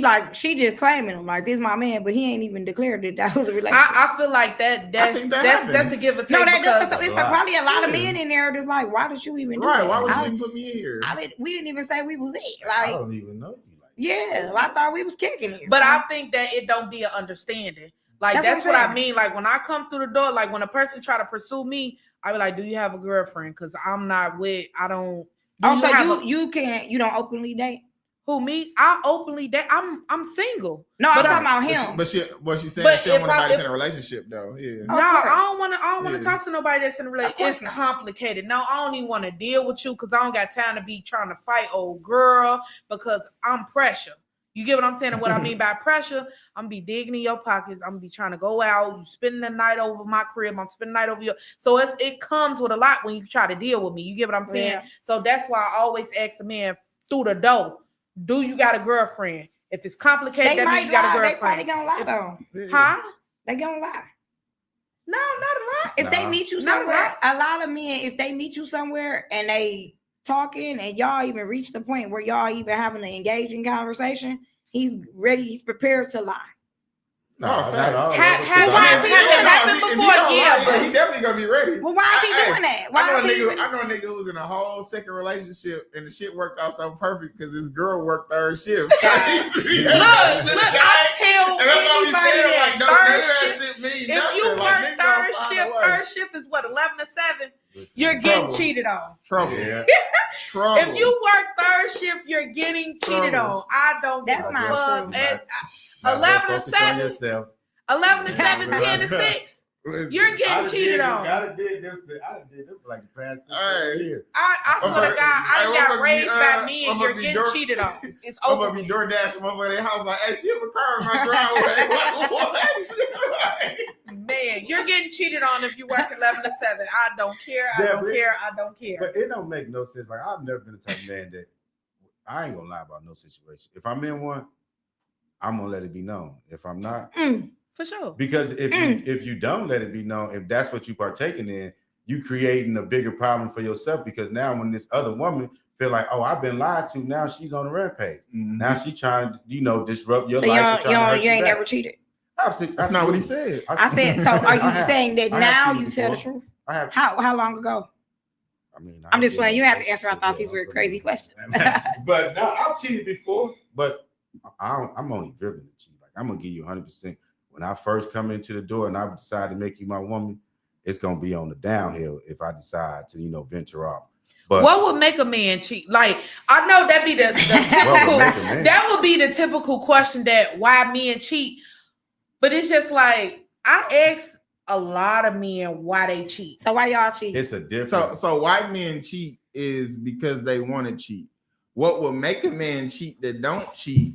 just claiming him like this my man, but he ain't even declared that was a relationship.
I feel like that's
think that
that's a
happens.
give or take.
No, that does.
because
So it's
a lot.
probably a lot of
Yeah.
men in there that's like, why did you even do
Right?
that?
Why would you even put me in here?
We didn't even say we was it.
I
Like,
don't even know you. Like,
yeah, I thought we was kicking it.
But
So-
I think that it don't be an understanding. Like
That's
that's
what
what
I'm
I
saying.
mean. Like when I come through the door, like when a person try to pursue me, I be like, "Do you have a girlfriend?" Because I'm not with. I don't. Do
Oh, so
have
you don't openly date?
who me? I openly date. I'm single.
No, I'm
But
talking about
But
him.
she's saying
But
she don't
if
want
I-
nobody
if-
that's in a relationship though. Yeah.
Of
No,
course.
I don't want to
Yeah.
talk to nobody that's in a relationship.
course
It's
not.
complicated. No, I don't even want to deal with you because I don't got time to be trying to fight old girl because I'm pressure. You get what I'm saying? And what I mean by pressure, I'm be digging in your pockets. I'm be trying to go out. You spending the night over my crib. I'm spending the night over your. So it comes with a lot when you try to deal with me. You get what I'm saying?
Yeah.
So that's why I always ask a man through the door, do you got a girlfriend? If it's complicated,
They
that means
might
you got a
lie. They probably
girlfriend.
gonna lie though.
Huh?
They gonna lie.
No, not a lot.
If they
Nah.
meet you
Not
somewhere, a lot of men, if they meet you somewhere and they talking and y'all even reach the point where y'all even having an engaging conversation, he's ready, he's prepared to lie.
No,
Oh,
not
facts.
all.
Have
of us.
why
If
has
he
it
don't,
happened
if he
before?
don't
Yeah,
lie,
but
he definitely gonna be ready.
Well, why is he
Hey,
doing that?
I
Why
know
is he?
a nigga who was in a whole second relationship and the shit worked out so perfect because his girl worked third shift. So
God.
he's-
look, I tell
and that's all he
anybody
said.
that
Like, no, none of
third
that
shift.
shit mean
If
nothing.
you
Like,
work
niggas gonna
third
find
shift,
a way.
third shift is what 11 to 7. You're getting
Trouble.
cheated on.
Trouble.
Yeah.
Trouble.
If you work third shift, you're getting cheated
Trouble.
on. I don't give
That's
a
not
fuck.
true.
And,
Now,
11 to
focus on
7.
yourself.
11 to
Yeah,
7,
man.
10 to 6.
Listen,
You're getting cheated on.
I done did them for like the past 6
Hey.
years.
I swear to God, I
Hey,
got
what
raised
must
by
be,
me
what
and you're
must be
getting
door-
cheated on. It's
I'm
over.
gonna be
with.
door dashing over their house like, hey, see if a car in my driveway. Like, what?
Man, you're getting cheated on if you work 11 to 7. I don't care. I
Yeah,
don't
but-
care. I don't care.
But it don't make no sense. Like I've never been the type of man that I ain't gonna lie about no situation. If I'm in one, I'm gonna let it be known. If I'm not,
For sure.
because if you don't let it be known, if that's what you partaking in, you creating a bigger problem for yourself. Because now when this other woman feel like, oh, I've been lied to, now she's on the rampage. Now she trying to, disrupt your
So
life.
you ain't never cheated.
That's not what he said.
I said. So are you
I have.
saying that
I have
now
cheated
you tell the
before.
truth?
I have.
How long ago?
I mean,
I'm just
I've been
playing.
in
You
a
have to answer. I thought
relationship,
these were
yeah,
crazy questions.
But no, I've cheated before, but I'm only driven to cheat. Like I'm gonna give you 100%. When I first come into the door and I decide to make you my woman, it's gonna be on the downhill if I decide to, venture off. But
What would make a man cheat? Like, I know that'd be the
what
typical.
would make a man?
That would be the typical question that why men cheat. But it's just like I ask a lot of men why they cheat.
So why y'all cheat?
It's a different.
So why men cheat is because they want to cheat. What will make a man cheat that don't cheat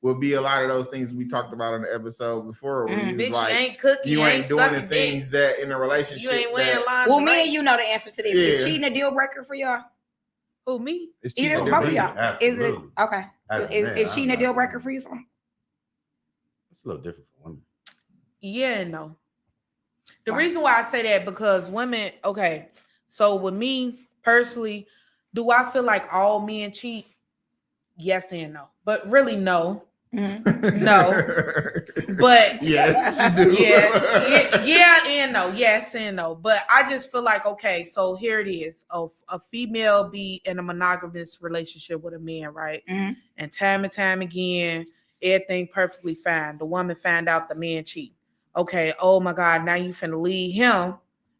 will be a lot of those things we talked about in the episode before. Where you was
Bitch,
like,
you ain't cooking.
you ain't doing the
sucking
things that in a relationship.
You ain't wearing lingerie.
Well, me and you know the answer to this. Is
Yeah.
cheating a deal breaker for y'all?
Who, me?
It's
Either
cheating.
both of
me,
y'all. Is it
absolutely.
okay?
As a
Is
man,
cheating a
I'm
deal
not
breaker
doing
for
it.
you? Son?
It's a little different for women.
Yeah and no. The reason why I say that because women, okay, so with me personally, do I feel like all men cheat? Yes and no. But really no.
Mhm.
No. But
yes, you do.
yeah and no. Yes and no. But I just feel like, okay, so here it is. A female be in a monogamous relationship with a man, right?
Mhm.
And time again, everything perfectly fine. The woman find out the man cheat. Okay, oh my God, now you finna leave him,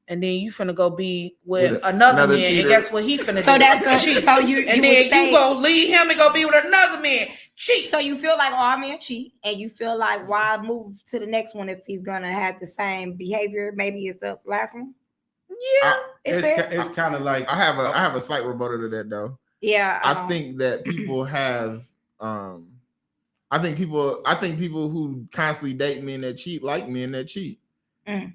and then you finna go be with another man,
cheater.
and guess what he finna do?
So that's good.
Cheat.
So you
And
would
then
stay.
you go leave him and go be with another man. Cheat.
So you feel like all men cheat, and you feel like why move to the next one if he's gonna have the same behavior? Maybe it's the last one.
Yeah.
It's fair.
It's kind of like
I have a slight rebuttal to that though.
Yeah,
I think that people have I think people who constantly date men that cheat like men that cheat.
Mm.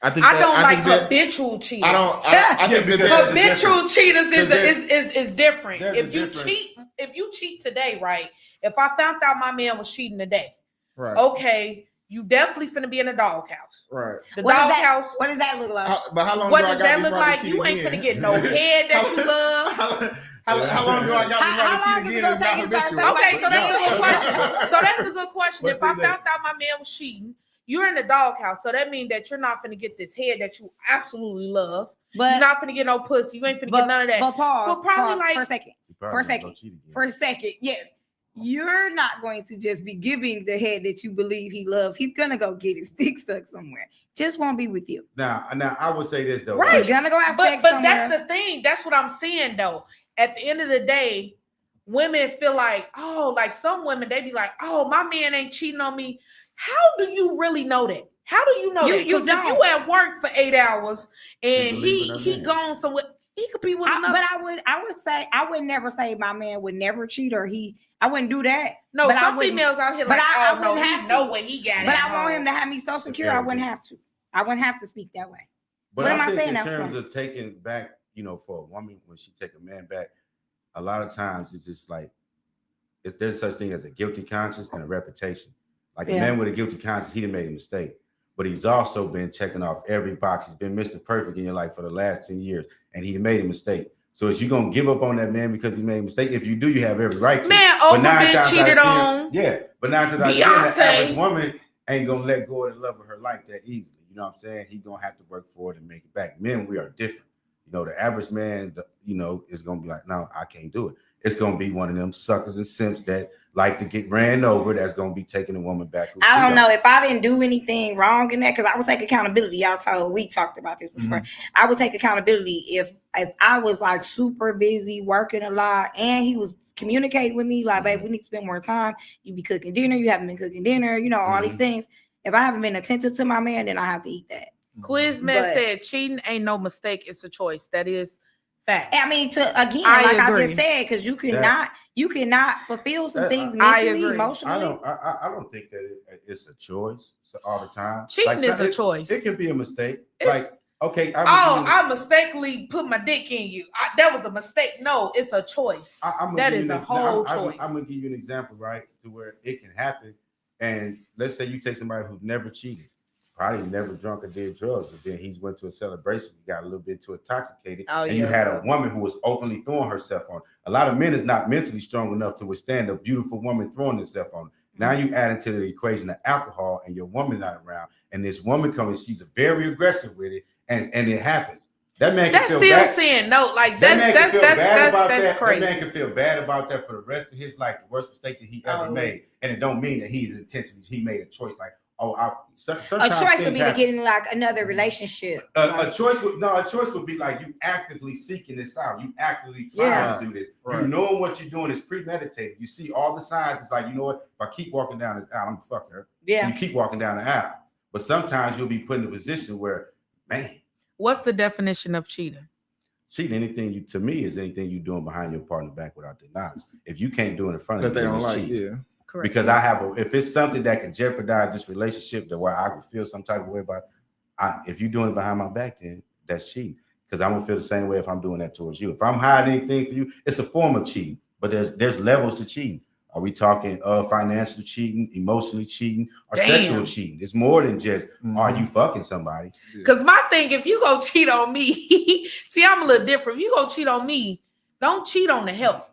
I
don't like
that,
habitual cheaters.
I think that
Habitual cheaters is different.
There's
If
a
you
difference.
if you cheat today, right? If I found out my man was cheating today,
right.
okay, you definitely finna be in a doghouse.
Right.
The
What does that-
doghouse.
What does that look like?
But how long
What
do I
does
got
that look
before I
like?
cheat
You ain't
again?
finna get no head that you love.
How long do I got
How
before I
long is
cheat
it
again?
gonna
It's
take
not
you to start
habitual.
Okay, so that's a good
No.
question. So that's a good question.
But
If I
see,
found out my man was cheating, you're in the doghouse. So that means that you're not finna get this head that you absolutely love. You're
But
not finna get no pussy. You ain't finna get none of that.
But pause.
For probably
pause
like-
for a second.
You probably
For a
gonna
second.
go cheat again.
For a second, yes. You're not going to just be giving the head that you believe he loves. He's gonna go get his dick stuck somewhere. Just won't be with you.
Now I would say this though.
Right.
He's gonna go have
But
sex
but
somewhere.
that's the thing. That's what I'm saying though. At the end of the day, women feel like, oh, like some women, they be like, oh, my man ain't cheating on me. How do you really know that? How do you know
You-
that?
you
Because if you
don't.
at work for 8 hours and
believe in
he
her man.
gone somewhere, he could be with another.
But I would say I would never say my man would never cheat or I wouldn't do that.
No,
but I
some
wouldn't-
females out here
but
like,
I
oh no,
wouldn't
he
have to.
know what he got.
But
at
I want him
home.
to have me so secure. I wouldn't have to. I wouldn't have to speak that way.
But
What am
I
I
think
saying
in
that
terms
for?
of taking back, for a woman when she take a man back, a lot of times it's just like there's such thing as a guilty conscience and a reputation. Like a
Yeah.
man with a guilty conscience, he done made a mistake, but he's also been checking off every box. He's been Mr. Perfect in your life for the last 10 years, and he made a mistake. So is you gonna give up on that man because he made a mistake? If you do, you have every right to.
Man,
But
Oprah
nine
been
times out
cheated
of 10,
on.
Yeah, but 9 times out of 10, the
Beyonce.
average woman ain't gonna let go of the love of her life that easily. You know what I'm saying? He gonna have to work for it and make it back. Men, we are different. You know, the average man, is gonna be like, no, I can't do it. It's gonna be one of them suckers and simps that like to get ran over. That's gonna be taking a woman back.
I don't know if I didn't do anything wrong in that, because I would take accountability. We talked about this before. I would take accountability if I was like super busy working a lot and he was communicating with me like, babe, we need to spend more time. You be cooking dinner, you haven't been cooking dinner, all these things. If I haven't been attentive to my man, then I have to eat that.
Quizman said cheating ain't no mistake, it's a choice. That is fact.
I mean,
I
just said, because you cannot fulfill some things mentally, emotionally.
I don't think that it's a choice all the time.
Cheating is a choice.
It can be a mistake. Okay.
I mistakenly put my dick in you. That was a mistake. No, it's a choice. That is a whole choice.
I'm gonna give you an example, right, to where it can happen. And let's say you take somebody who's never cheated, probably never drunk or did drugs, but then he went to a celebration, he got a little bit too intoxicated, and you had a woman who was openly throwing herself on. A lot of men is not mentally strong enough to withstand a beautiful woman throwing herself on. Now you add into the equation the alcohol and your woman not around, and this woman comes, she's very aggressive with it, and it happens. That man can feel
still
bad.
Saying no, like that's crazy.
That man can feel bad about that for the rest of his life, the worst mistake that he ever made. And it don't mean that he made a choice like, sometimes
a choice would be to get in like another relationship.
A choice would be like you actively seeking this out. You actively trying to do this. Right. You knowing what you're doing is premeditated. You see all the signs. It's like, you know what? If I keep walking down this aisle, I'm gonna fuck her. Yeah. And you keep walking down the aisle. But sometimes you'll be put in a position where, man.
What's the definition of cheating?
Cheating, to me, is anything you doing behind your partner back without their knowledge. If you can't do it in front of them, they don't like, correct. Because if it's something that can jeopardize this relationship, that where I would feel some type of way about it, if you're doing it behind my back, then that's cheating. Because I'm gonna feel the same way if I'm doing that towards you. If I'm hiding anything for you, it's a form of cheating. But there's levels to cheating. Are we talking financial cheating, emotionally cheating, or sexual cheating? It's more than just are you fucking somebody?
Because my thing, if you go cheat on me, see, I'm a little different. If you go cheat on me, don't cheat on the help.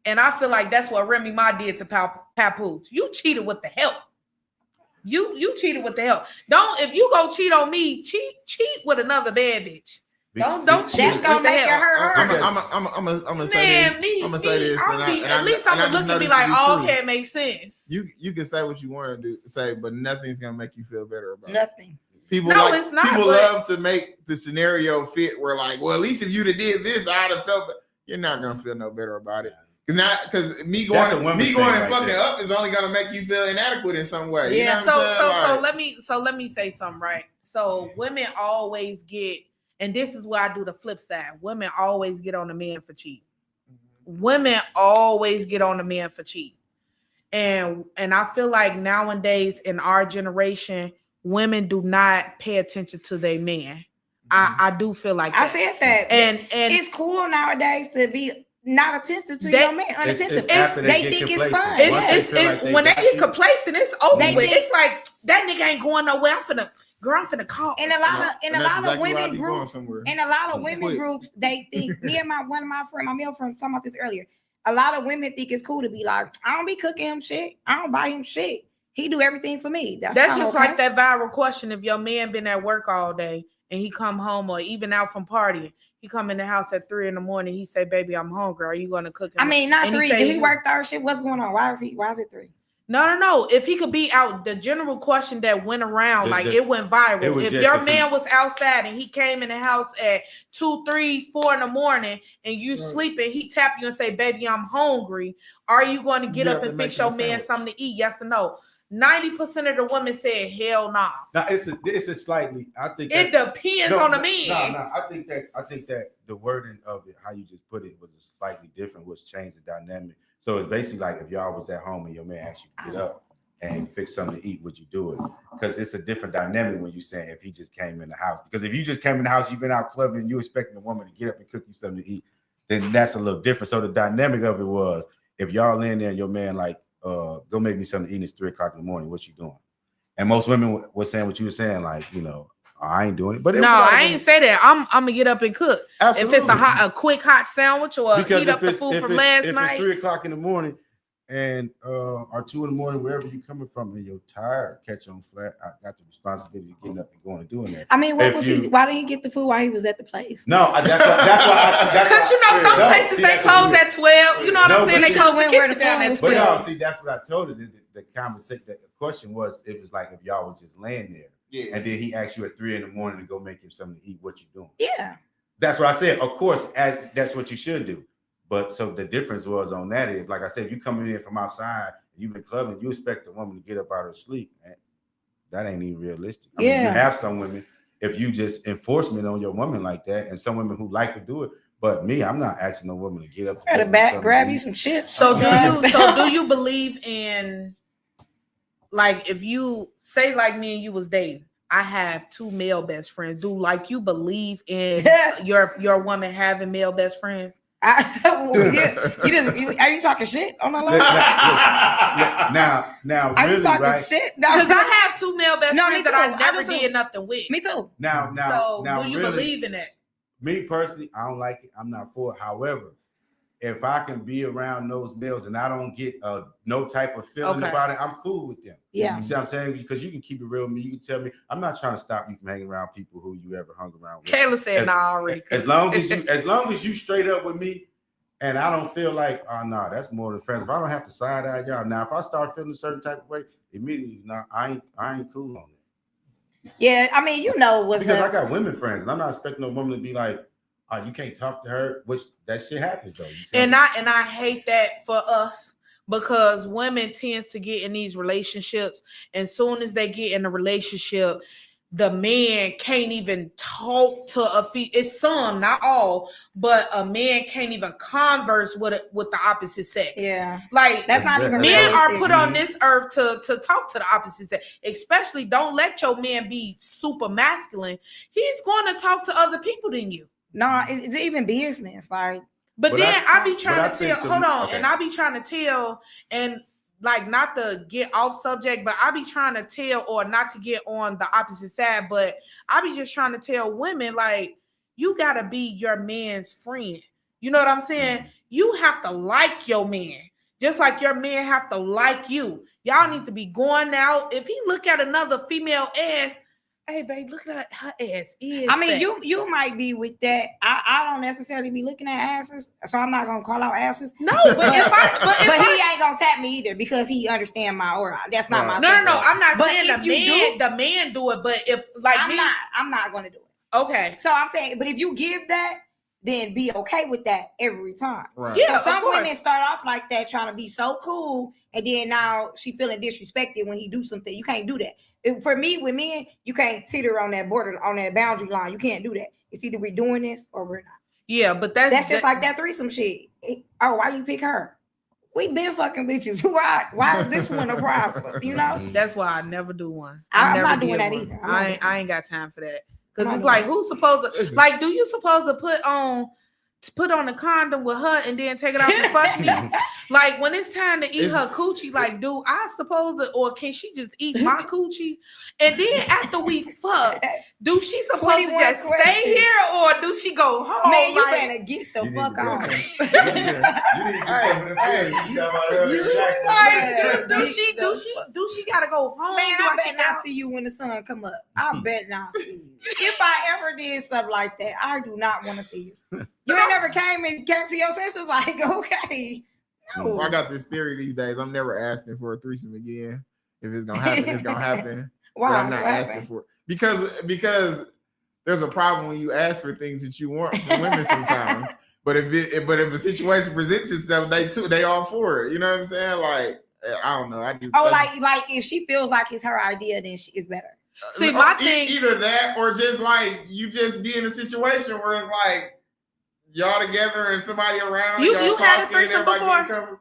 And I feel like that's what Remy Ma did to Papoose. You cheated with the help. You cheated with the help. If you go cheat on me, cheat with another bad bitch. Don't cheat. That's gonna make her hurt.
I'm gonna say this. I'm gonna say this.
At least I'm gonna look and be like, oh, okay, it makes sense.
You can say what you want to say, but nothing's gonna make you feel better about
nothing.
People it's not. People love to make the scenario fit where like, well, at least if you'd have did this, I'd have felt. You're not gonna feel no better about it. Because me going and fucking up is only gonna make you feel inadequate in some way.
Yeah.
You know
so let me say something, right? So women always get, and this is where I do the flip side. Women always get on the man for cheating. Women always get on the man for cheating. And I feel like nowadays in our generation, women do not pay attention to their man. I do feel like that.
I said that. And it's cool nowadays to be not attentive to your man, unattentive. They think it's fun.
When they get complacent, it's over with. It's like that nigga ain't going nowhere. I'm finna call.
And a lot of women groups, they think me and one of my male friends talking about this earlier. A lot of women think it's cool to be like, I don't be cooking him shit. I don't buy him shit. He do everything for me. That's
just like that viral question. If your man been at work all day and he come home or even out from partying, he come in the house at 3 a.m. He say, baby, I'm hungry. Are you going to cook him?
I mean, not 3. He worked third shift. What's going on? Why is it 3?
No. If he could be out, the general question that went around, it went viral. If your man was outside and he came in the house at 2, 3, 4 in the morning and you sleeping, he tap you and say, baby, I'm hungry. Are you going to get up and fix your man something to eat? Yes or no? 90% of the women said hell nah.
Now it's a slightly. I think
it depends on the man.
No. I think that the wording of it, how you just put it, was slightly different, which changed the dynamic. So it's basically like if y'all was at home and your man asked you to get up and fix something to eat, would you do it? Because it's a different dynamic when you're saying if he just came in the house. Because if you just came in the house, you've been out clubbing, and you expecting a woman to get up and cook you something to eat, then that's a little different. So the dynamic of it was if y'all in there and your man like, go make me something to eat. It's 3 o'clock in the morning. What you doing? And most women were saying what you were saying, like, I ain't doing it. But
I ain't say that. I'm gonna get up and cook. Absolutely. If it's a quick hot sandwich or heat up the food from last night.
If it's 3 o'clock in the morning and or 2 in the morning, wherever you coming from, and your tire catch on flat, I got the responsibility of getting up and going and doing that.
I mean, what
If
was
you-
he? Why didn't he get the food while he was at the place?
No, that's why.
Because you know some
No,
places
see,
they
that's
close
what
at 12. You know what
No,
I'm saying?
but
They
see-
close the
Went where
kitchen
the
down
food
at
was
But
12.
no, see, that's what I told her. The conversation, the question was, it was like if y'all was just laying there,
Yeah.
and then he asked you at 3 in the morning to go make him something to eat. What you doing?
Yeah.
That's what I said. Of course, that's what you should do. But so the difference was on that is, like I said, if you coming in from outside, you've been clubbing, you expect a woman to get up out of her sleep. That ain't even realistic. I mean, you have some women, if you just enforcement on your woman like that, and some women who like to do it. But me, I'm not asking no woman to get up.
At the back, grab you some chips.
So do you believe in, like, if you say like me and you was dating, I have 2 male best friends. Do like you believe in your woman having male best friends?
Are you talking shit on the line?
Now,
Are
really,
you talking
right?
shit?
Because I have 2 male best
No, me
friends that
too.
I
I
never
do too.
did nothing with.
Me too.
Now,
So do you
really,
believe in that?
Me personally, I don't like it. I'm not for it. However, if I can be around those males and I don't get no type of feeling about it, I'm cool with them.
Yeah.
You see what I'm saying? Because you can keep it real with me. You can tell me. I'm not trying to stop you from hanging around people who you ever hung around with.
Kayla said nah already.
As long as you straight up with me, and I don't feel like, oh no, that's more than friends. If I don't have to side eye y'all. Now, if I start feeling a certain type of way, immediately, nah, I ain't cool on it.
Yeah, I mean, you know what's
Because
up.
I got women friends, and I'm not expecting a woman to be like, oh, you can't talk to her, which that shit happens though. You see
And I hate that for us, because women tends to get in these relationships, and soon as they get in a relationship, the man can't even talk to it's some, not all, but a man can't even converse with the opposite sex.
Yeah,
like
that's not even
men are
realistic.
put on this earth to talk to the opposite sex. Especially, don't let your man be super masculine. He's going to talk to other people than you.
No, it's even business. Like,
but then I be
but
trying
I
to
think
tell, and I be trying to tell, and like, not to get off subject, but I be trying to tell, or not to get on the opposite side, but I be just trying to tell women, like, you gotta be your man's friend. You know what I'm saying? You have to like your man, just like your man have to like you. Y'all need to be going out. If he look at another female ass, hey babe, look at her ass.
I mean, you might be with that. I don't necessarily be looking at asses, so I'm not gonna call out asses.
No, but
but he ain't gonna tap me either, because he understand my aura. That's not my thing.
No. I'm not
But
saying the man do it, but if like
I'm not gonna do it.
Okay.
So I'm saying, but if you give that, then be okay with that every time.
Right.
Yeah,
so some women start off like that, trying to be so cool, and then now she feeling disrespected when he do something. You can't do that. For me, with men, you can't teeter on that border, on that boundary line. You can't do that. It's either we're doing this or we're not.
Yeah, but that's
just like that threesome shit. Oh, why you pick her? We been fucking bitches. Why is this one a problem? You know?
That's why I never do one.
I'm not doing that either.
I ain't got time for that. Because it's like, who's supposed to, like, do you supposed to put on a condom with her and then take it off and fuck me? Like, when it's time to eat her coochie, like, do I supposed to, or can she just eat my coochie? And then after we fuck, do she supposed to just stay here, or do she go home?
Man, you better get the fuck on.
Do she gotta go home?
Man, I bet not see you when the sun come up. I bet not see you. If I ever did something like that, I do not want to see you. You ain't never came to your senses like, okay. No.
I got this theory these days. I'm never asking for a threesome again. If it's gonna happen, it's gonna happen.
Why?
But I'm not asking for it. Because there's a problem when you ask for things that you want from women sometimes. But if a situation presents itself, they all for it. You know what I'm saying? Like, I don't know.
Like if she feels like it's her idea, then it's better.
See, my thing,
either that or just like you just be in a situation where it's like y'all together and somebody around.
You
y'all
had a
talking,
threesome before?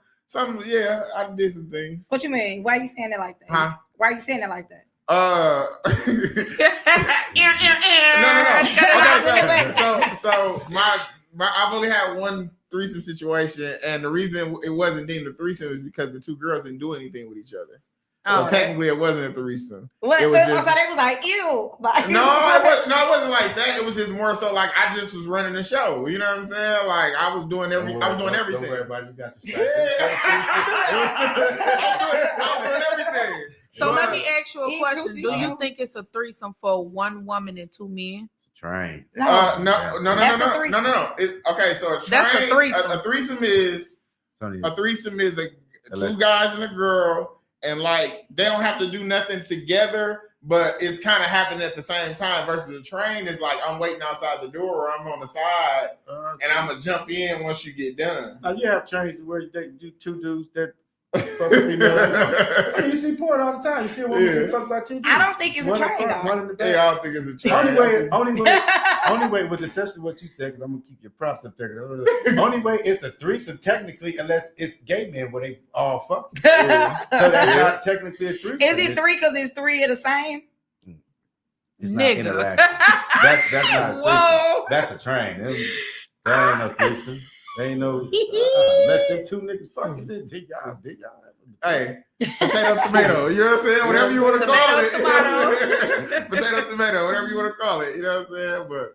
Yeah, I did some things.
What you mean? Why are you saying it like that?
Huh?
Why are you saying it like that?
No. Okay, so my I've only had one threesome situation, and the reason it wasn't deemed a threesome is because the two girls didn't do anything with each other.
Oh,
So technically, it wasn't a threesome.
What?
It was just-
so they was like, ew. Like,
No, it wasn't like that. It was just more so like I just was running the show. You know what I'm saying? Like I was doing everything.
Don't worry about it. You got your
I was doing everything.
So let
But-
me ask you a question. Do you think it's a threesome for one woman and two men?
Train.
No.
No. Okay, so a
That's a
train-
threesome.
A threesome is two guys and a girl, and like they don't have to do nothing together, but it's kind of happening at the same time. Versus a train is like I'm waiting outside the door, or I'm on the side, and I'm gonna jump in once you get done.
Now you have trains where they do two dudes that fuck a female. I mean, you see porn all the time. You see a woman get fucked by two dudes.
I don't think it's a
One in
train,
front,
though.
one in the
They
back.
all think it's a train.
Only way with the exception of what you said, because I'm gonna keep your props up there. Only way it's a threesome technically, unless it's gay men where they all fuck. So that's not technically a threesome.
Is it three because it's three of the same?
It's not
Nigga.
interaction. That's not a threesome.
Whoa.
That's a train. That ain't no threesome. They ain't no unless them two niggas fucking did y'all.
Hey, potato, tomato. You know what I'm saying? Whatever you want to call it. Potato, tomato. Whatever you want to call it. You know what I'm saying? But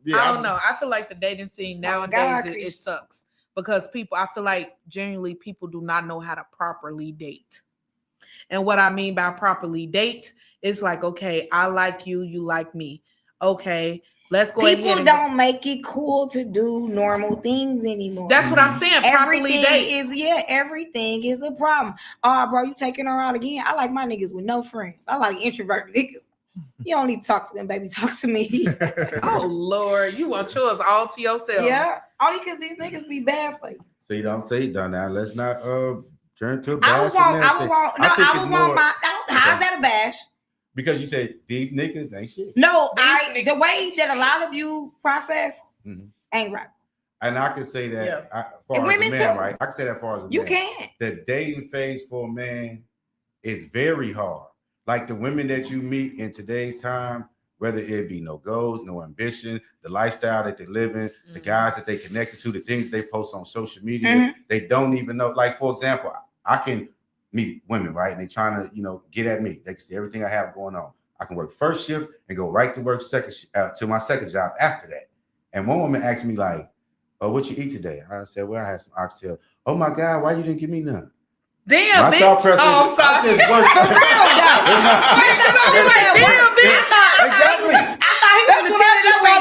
yeah,
I don't know. I feel like the dating scene nowadays it sucks because I feel like genuinely people do not know how to properly date. And what I mean by properly date is like, okay, I like you, you like me. Okay, let's go ahead.
People don't make it cool to do normal things anymore.
That's what I'm saying. Properly date.
Everything is a problem. Oh, bro, you taking her out again? I like my niggas with no friends. I like introverted niggas. You don't need to talk to them, baby. Talk to me.
Oh Lord, you want yours all to yourself.
Yeah, only because these niggas be bad for you.
So you don't say done now. Let's not turn to a
I would
bash.
want my. How's that a bash?
Because you said these niggas ain't shit.
No, the way that a lot of you process ain't right.
And I can say that
Yeah.
far as
women
a man,
too.
right? I can say that far as a
You
man.
can't.
The dating phase for a man is very hard. Like the women that you meet in today's time, whether it be no goals, no ambition, the lifestyle that they live in, the guys that they connected to, the things they post on social media, they don't even know. Like, for example, I can meet women, right? And they trying to, get at me. They can see everything I have going on. I can work first shift and go right to work to my second job after that. And one woman asked me like, "Oh, what you eat today?" I said, "Well, I had some oxtail." "Oh my God, why you didn't give me none?"
Damn,
My
bitch.
thought process
Oh, I'm
is,
sorry.
I just worked.
Damn, bitch.
Exactly.
I thought he was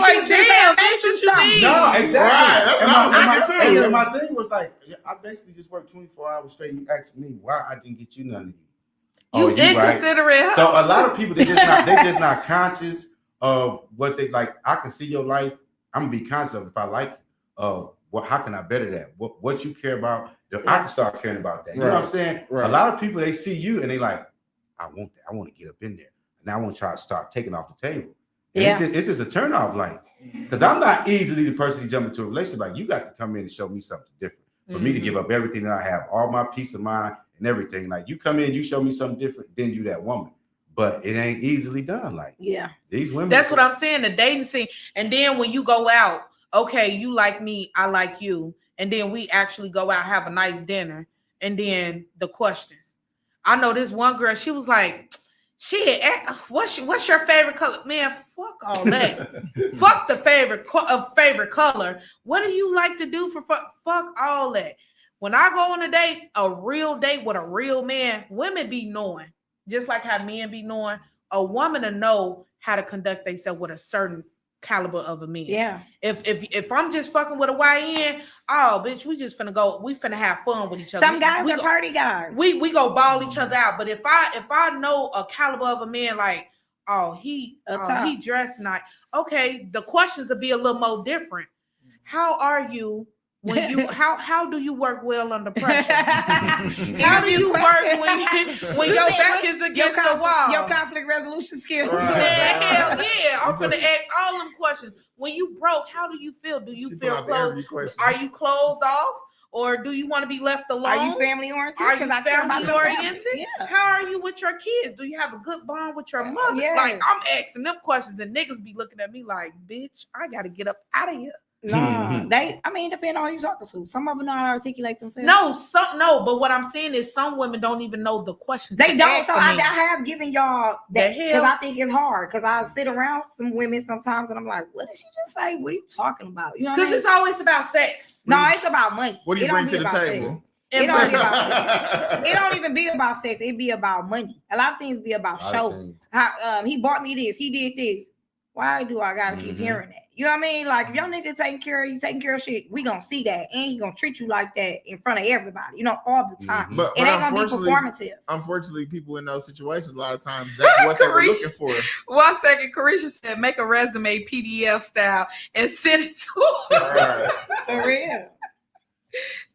Like,
saying
damn, bitch, what you mean?
No, exactly.
Right, that's what I was thinking too.
And my thing was like, I basically just worked 24 hours straight. You asked me why I didn't get you none of you.
You inconsiderate.
So a lot of people they just not conscious of what they like. I can see your life. I'm gonna be conscious of if I like how can I better that? What you care about, I can start caring about that. You know what I'm saying?
Right.
A lot of people they see you and they like, I want that. I want to get up in there. And I want to try to start taking off the table. And it's just a turn off, like, because I'm not easily the person to jump into a relationship. Like, you got to come in and show me something different for me to give up everything that I have, all my peace of mind and everything. Like, you come in, you show me something different, then you that woman. But it ain't easily done. Like, these women.
That's what I'm saying. The dating scene, and then when you go out, okay, you like me, I like you, and then we actually go out, have a nice dinner, and then the questions. I know this one girl. She was like, what's your favorite color? Man, fuck all that. Fuck the favorite color. What do you like to do for fuck all that? When I go on a real date with a real man, women be knowing, just like how men be knowing. A woman to know how to conduct themselves with a certain caliber of a man.
Yeah.
If I'm just fucking with a YN, oh bitch, we finna have fun with each other.
Some guys are party guys.
We go ball each other out. But if I know a caliber of a man, like, he dressed nice. Okay, the questions will be a little more different. How are you when you how do you work well under pressure? How do you work when your back is against the wall?
Your conflict resolution skills.
Man, hell yeah. I'm finna ask all them questions. When you broke, how do you feel? Do you feel closed? Are you closed off? Or do you want to be left alone?
Are you family oriented?
Are you family oriented?
Yeah.
How are you with your kids? Do you have a good bond with your mother?
Yes.
Like, I'm asking them questions and niggas be looking at me like, bitch, I gotta get up out of here.
Nah, it depends on who you talking to. Some of them know how to articulate themselves.
No, but what I'm saying is some women don't even know the questions.
They
to
don't.
ask
So
a
I
man.
have given y'all that
The
because
hell?
I think it's hard. Because I sit around some women sometimes and I'm like, what did she just say? What are you talking about? You know what I
Because
mean?
it's always about sex.
No, it's about money.
What do you
It don't
bring
be
to the
about
table?
sex. It don't be about sex. It don't even be about sex. It be about money. A lot of things be about show. How he bought me this. He did this. Why do I gotta keep hearing that? You know what I mean? Like if your nigga taking care of you, taking care of shit, we gonna see that, and he gonna treat you like that in front of everybody. You know, all the time.
But
It ain't gonna be performative.
Unfortunately, people in those situations a lot of times that's what they were looking for.
1 second, Carisha said, make a resume PDF style and send it to her.
For real.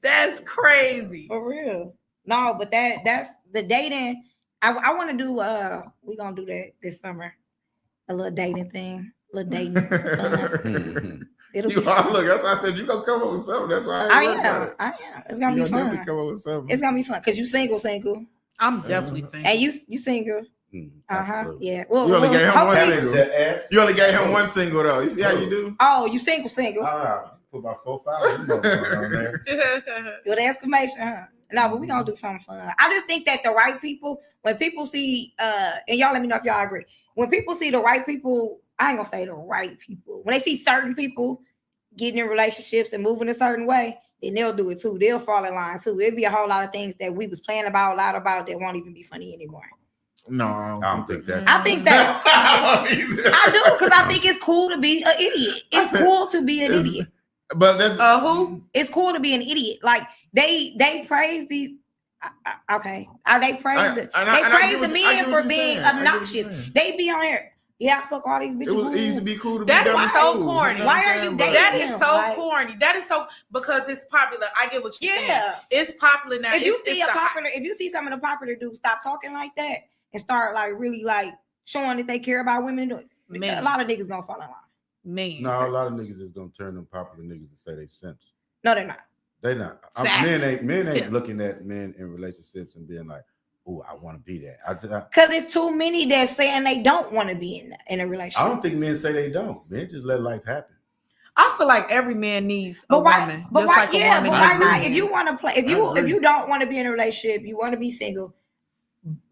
That's crazy.
For real. No, but that's the dating. I want to do we're gonna do that this summer. A little dating thing. A little dating fun. It'll be
Look,
fun.
that's why I said you gonna come up with something. That's why
I am. It's gonna be fun.
Come up with something.
It's gonna be fun. Cause you single.
I'm definitely single.
And you single. Yeah. Well,
you only gave him one
hopefully-
single. You only gave him one single though. You see how you do?
Oh, you single.
Put about 4 or 5 on there.
With the exclamation, huh? No, but we gonna do something fun. I just think that the right people, when people see, and y'all let me know if y'all agree. When people see the right people, I ain't gonna say the right people. When they see certain people getting in relationships and moving a certain way, then they'll do it too. They'll fall in line too. It'll be a whole lot of things that we was playing about, loud about, that won't even be funny anymore.
No,
I don't think that.
I think that I do, because I think it's cool to be an idiot. It's cool to be an idiot.
But that's
who?
It's cool to be an idiot. Like they praise these. Okay, they praise the men for being obnoxious. They be on here. Yeah, fuck all these bitches.
It used to be cool to be
that
dumb
is
in
so
school,
corny.
You know
Why are you dating?
That is
him?
so
Like,
corny. That is so because it's popular. I get what you're saying. It's popular now.
If you see some of the popular dudes stop talking like that and start like really like showing that they care about women, a lot of niggas gonna fall in line.
Man.
No, a lot of niggas is gonna turn them popular niggas and say they simps.
No, they're not.
They not. Men ain't looking at men in relationships and being like, "Oh, I want to be that."
Because it's too many that's saying they don't want to be in a relationship.
I don't think men say they don't. Men just let life happen.
I feel like every man needs a woman.
But why?
Like
Yeah, but why not?
man.
If you want to play, if you don't want to be in a relationship, you want to be single.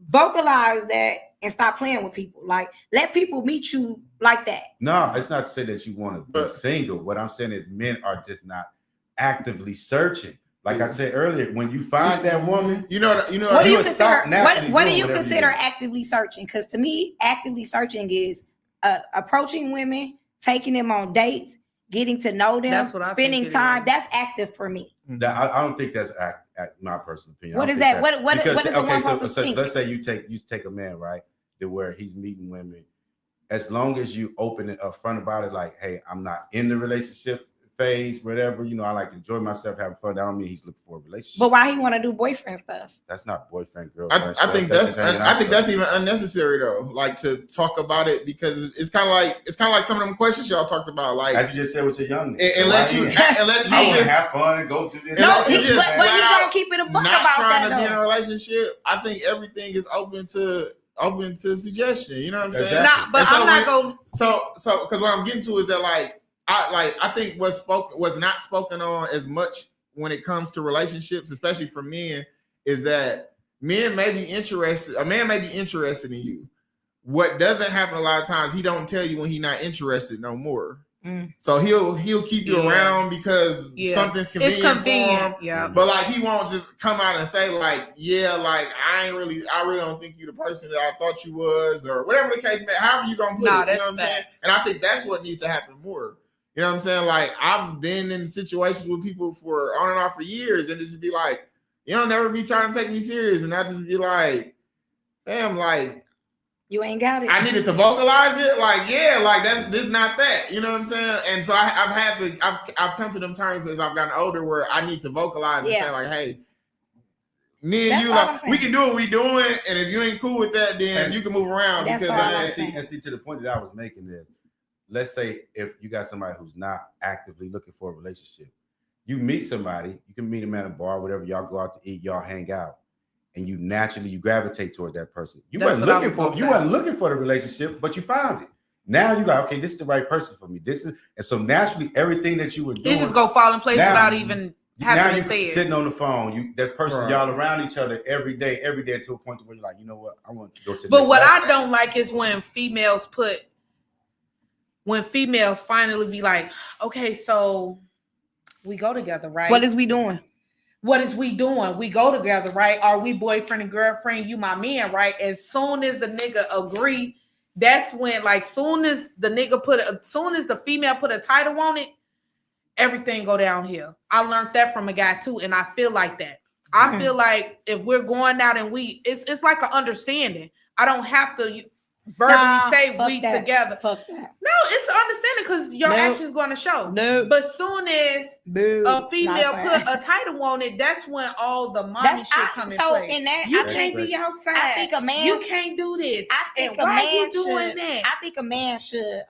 Vocalize that and stop playing with people. Like, let people meet you like that.
No, it's not to say that you want to be single. What I'm saying is men are just not actively searching. Like I said earlier, when you find that woman,
what do you consider actively searching? Because to me, actively searching is approaching women, taking them on dates, getting to know them, spending time. That's active for me.
I don't think that's my personal opinion.
What is that? What is the one supposed to think?
Let's say you take a man, right, to where he's meeting women. As long as you open it up front about it, like, hey, I'm not in the relationship phase, whatever, I like to enjoy myself, having fun. That don't mean he's looking for a relationship.
But why he want to do boyfriend stuff?
That's not boyfriend, girlfriend.
I think that's even unnecessary though. Like, to talk about it, because it's kind of like some of them questions y'all talked about. Like,
as you just said with your young nigga.
Unless you
I want to have fun and go do this.
No, but you don't keep it a book
not
about
trying
that.
To be in a relationship, I think everything is open to suggestion. You know what I'm saying?
Exactly.
But I'm not going.
So because what I'm getting to is that I think what's not spoken on as much when it comes to relationships, especially for men, is that men may be interested. A man may be interested in you. What doesn't happen a lot of times, he don't tell you when he's not interested no more. So he'll keep you around because something's convenient. It's convenient, for him.
Yeah.
But like, he won't just come out and say like, yeah, like I really don't think you're the person that I thought you was, or whatever the case may. However you gonna put it, you know what I'm saying? And I think that's what needs to happen more. You know what I'm saying? Like, I've been in situations with people for on and off for years, and just be like, you don't never be trying to take me serious, and I just be like, damn, like,
you ain't got it.
I needed to vocalize it, like, yeah, like this not that, you know what I'm saying? And so I've come to them terms as I've gotten older where I need to vocalize and say like, hey, me and you, like, we can do what we doing, and if you ain't cool with that, then you can move around. Because
and see to the point that I was making is, let's say if you got somebody who's not actively looking for a relationship, you meet somebody, you can meet them at a bar, whatever, y'all go out to eat, y'all hang out, and you naturally gravitate towards that person. You wasn't looking for the relationship, but you found it. Now you like, okay, this is the right person for me. This is, and so naturally everything that you were doing,
It just go fall in place
now-
without even having
now
to
you
say it.
sitting on the phone. You that person,
Right.
y'all around each other every day to a point where you're like, you know what, I want to go to the
But
next
what
level.
I don't like is when females finally be like, okay, so we go together, right?
What is we doing?
What is we doing? We go together, right? Are we boyfriend and girlfriend? You my man, right? As soon as the nigga agree, that's when, like, soon as the female put a title on it, everything go downhill. I learned that from a guy too, and I feel like that. I feel like if we're going out and it's like an understanding. I don't have to verbally say we
that.
together.
Fuck that.
No, it's an understanding because your
Nope.
actions going to show.
Nope.
But soon as
Boo.
a female
Not
put a title on it, that's when all the mommy
That's
shit come in
so
play.
in that
You
I
can't
think
be outside.
I think a man
You can't do this.
I think
And
a
why
man
you doing
should,
that?
I think a man should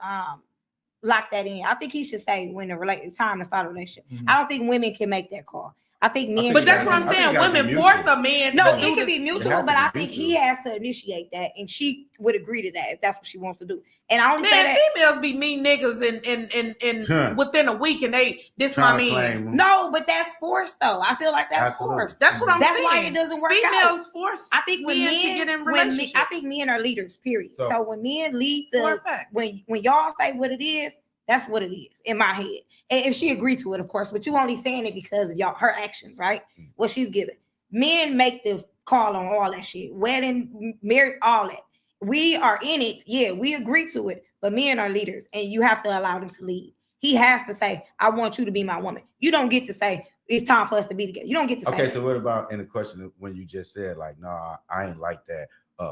lock that in. I think he should say when it's time to start a relationship.
Mhm.
I don't think women can make that call. I think men.
But
think
that's
it
what I'm
gotta be-
saying.
I think it gotta
Women
be
force
mutual.
a man
No,
to
it
do
can
this.
be
It
mutual,
has
but
to
I
be
think he
mutual.
has to initiate that, and she would agree to that if that's what she wants to do. And I only say
Man,
that.
females be mean niggas in
Huh.
within a week, and this
Trying
my
to
man.
claim them.
No, but that's forced though. I feel like that's
Absolutely.
forced.
That's what I'm
That's
saying.
why it doesn't work out.
Females force.
I think when
men
men,
to get in
when men,
relationships.
I think men are leaders. Period.
So-
So when men lead
For a
the
fact.
when y'all say what it is, that's what it is in my head. And if she agreed to it, of course, but you only saying it because of her actions, right? What she's giving. Men make the call on all that shit. Wedding, marriage, all that. We are in it. Yeah, we agree to it, but men are leaders and you have to allow them to lead. He has to say, I want you to be my woman. You don't get to say, it's time for us to be together. You don't get to say
Okay,
that.
so what about in the question of when you just said like, nah, I ain't like that.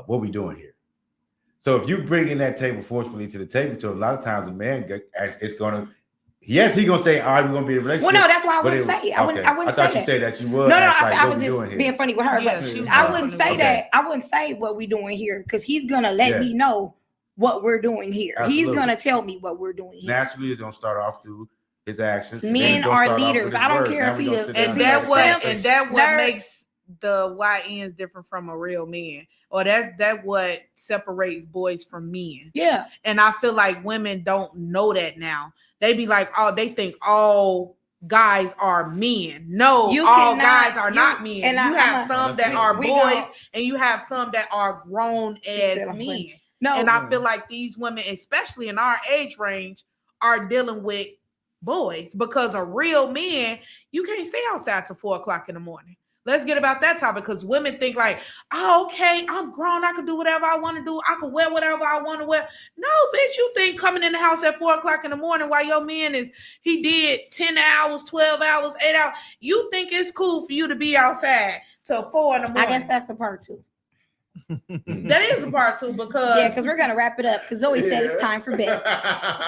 What we doing here? So if you bring in that table forcefully to the table, so a lot of times a man it's gonna, yes, he gonna say, all right, we're gonna be in a relationship.
Well, no, that's why I
but
wouldn't say it. I wouldn't
I
say
thought you
that.
said that you would.
No,
ask,
I,
like,
I
what
was
we doing
just
here?
being funny with her,
Yeah,
but
she was
I
being
wouldn't
funny
say
with
that. I wouldn't say what we doing here because he's gonna let
Yeah.
me know what we're doing here. He's
Absolutely.
gonna tell me what we're doing here.
Naturally, it's gonna start off through his actions. and then
Men
it's gonna
are
start off with
leaders.
his
I don't
words.
care
Now
if
we
he
gonna
is-
sit
if
down
And
he
have
that
a
is
what
conversation.
and that what
Nerd.
makes the YNs different from a real man, or that what separates boys from men.
Yeah.
And I feel like women don't know that now. They be like, oh, they think all guys are men. No,
You
all
cannot-
guys are
you-
not men.
and
You have some
that's
that
it.
are
We
boys,
gon-
and you have some that are grown
She
as
said I'm
men.
funny. No,
And I feel like these women, especially in our age range, are dealing with boys because a real man, you can't stay outside till 4:00 in the morning. Let's get about that topic because women think like, oh, okay, I'm grown. I can do whatever I want to do. I can wear whatever I want to wear. No, bitch, you think coming in the house at 4:00 in the morning while your man he did 10 hours, 12 hours, 8 hours. You think it's cool for you to be outside till 4 in the morning.
I guess that's the part two.
That is a part two because
Yeah, because we're gonna wrap it up because Zoe said it's time for bed.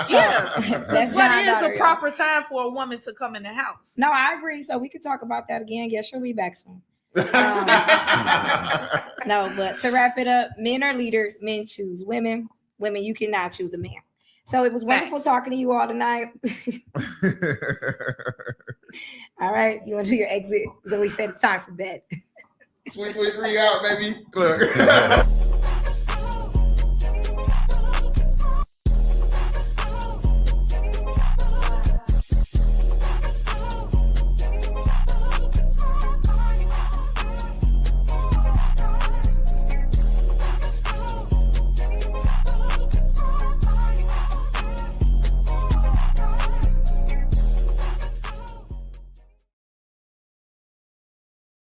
yeah,
That's
what
John
is
daughter,
a
y'all.
proper time for a woman to come in the house?
No, I agree. So we could talk about that again. Yeah, she'll be back soon. No, but to wrap it up, men are leaders, men choose women. Women, you cannot choose a man. So it was wonderful
Facts.
talking to you all tonight. All right, you want to do your exit? Zoe said it's time for bed.
Sweet 23 out, baby. Look.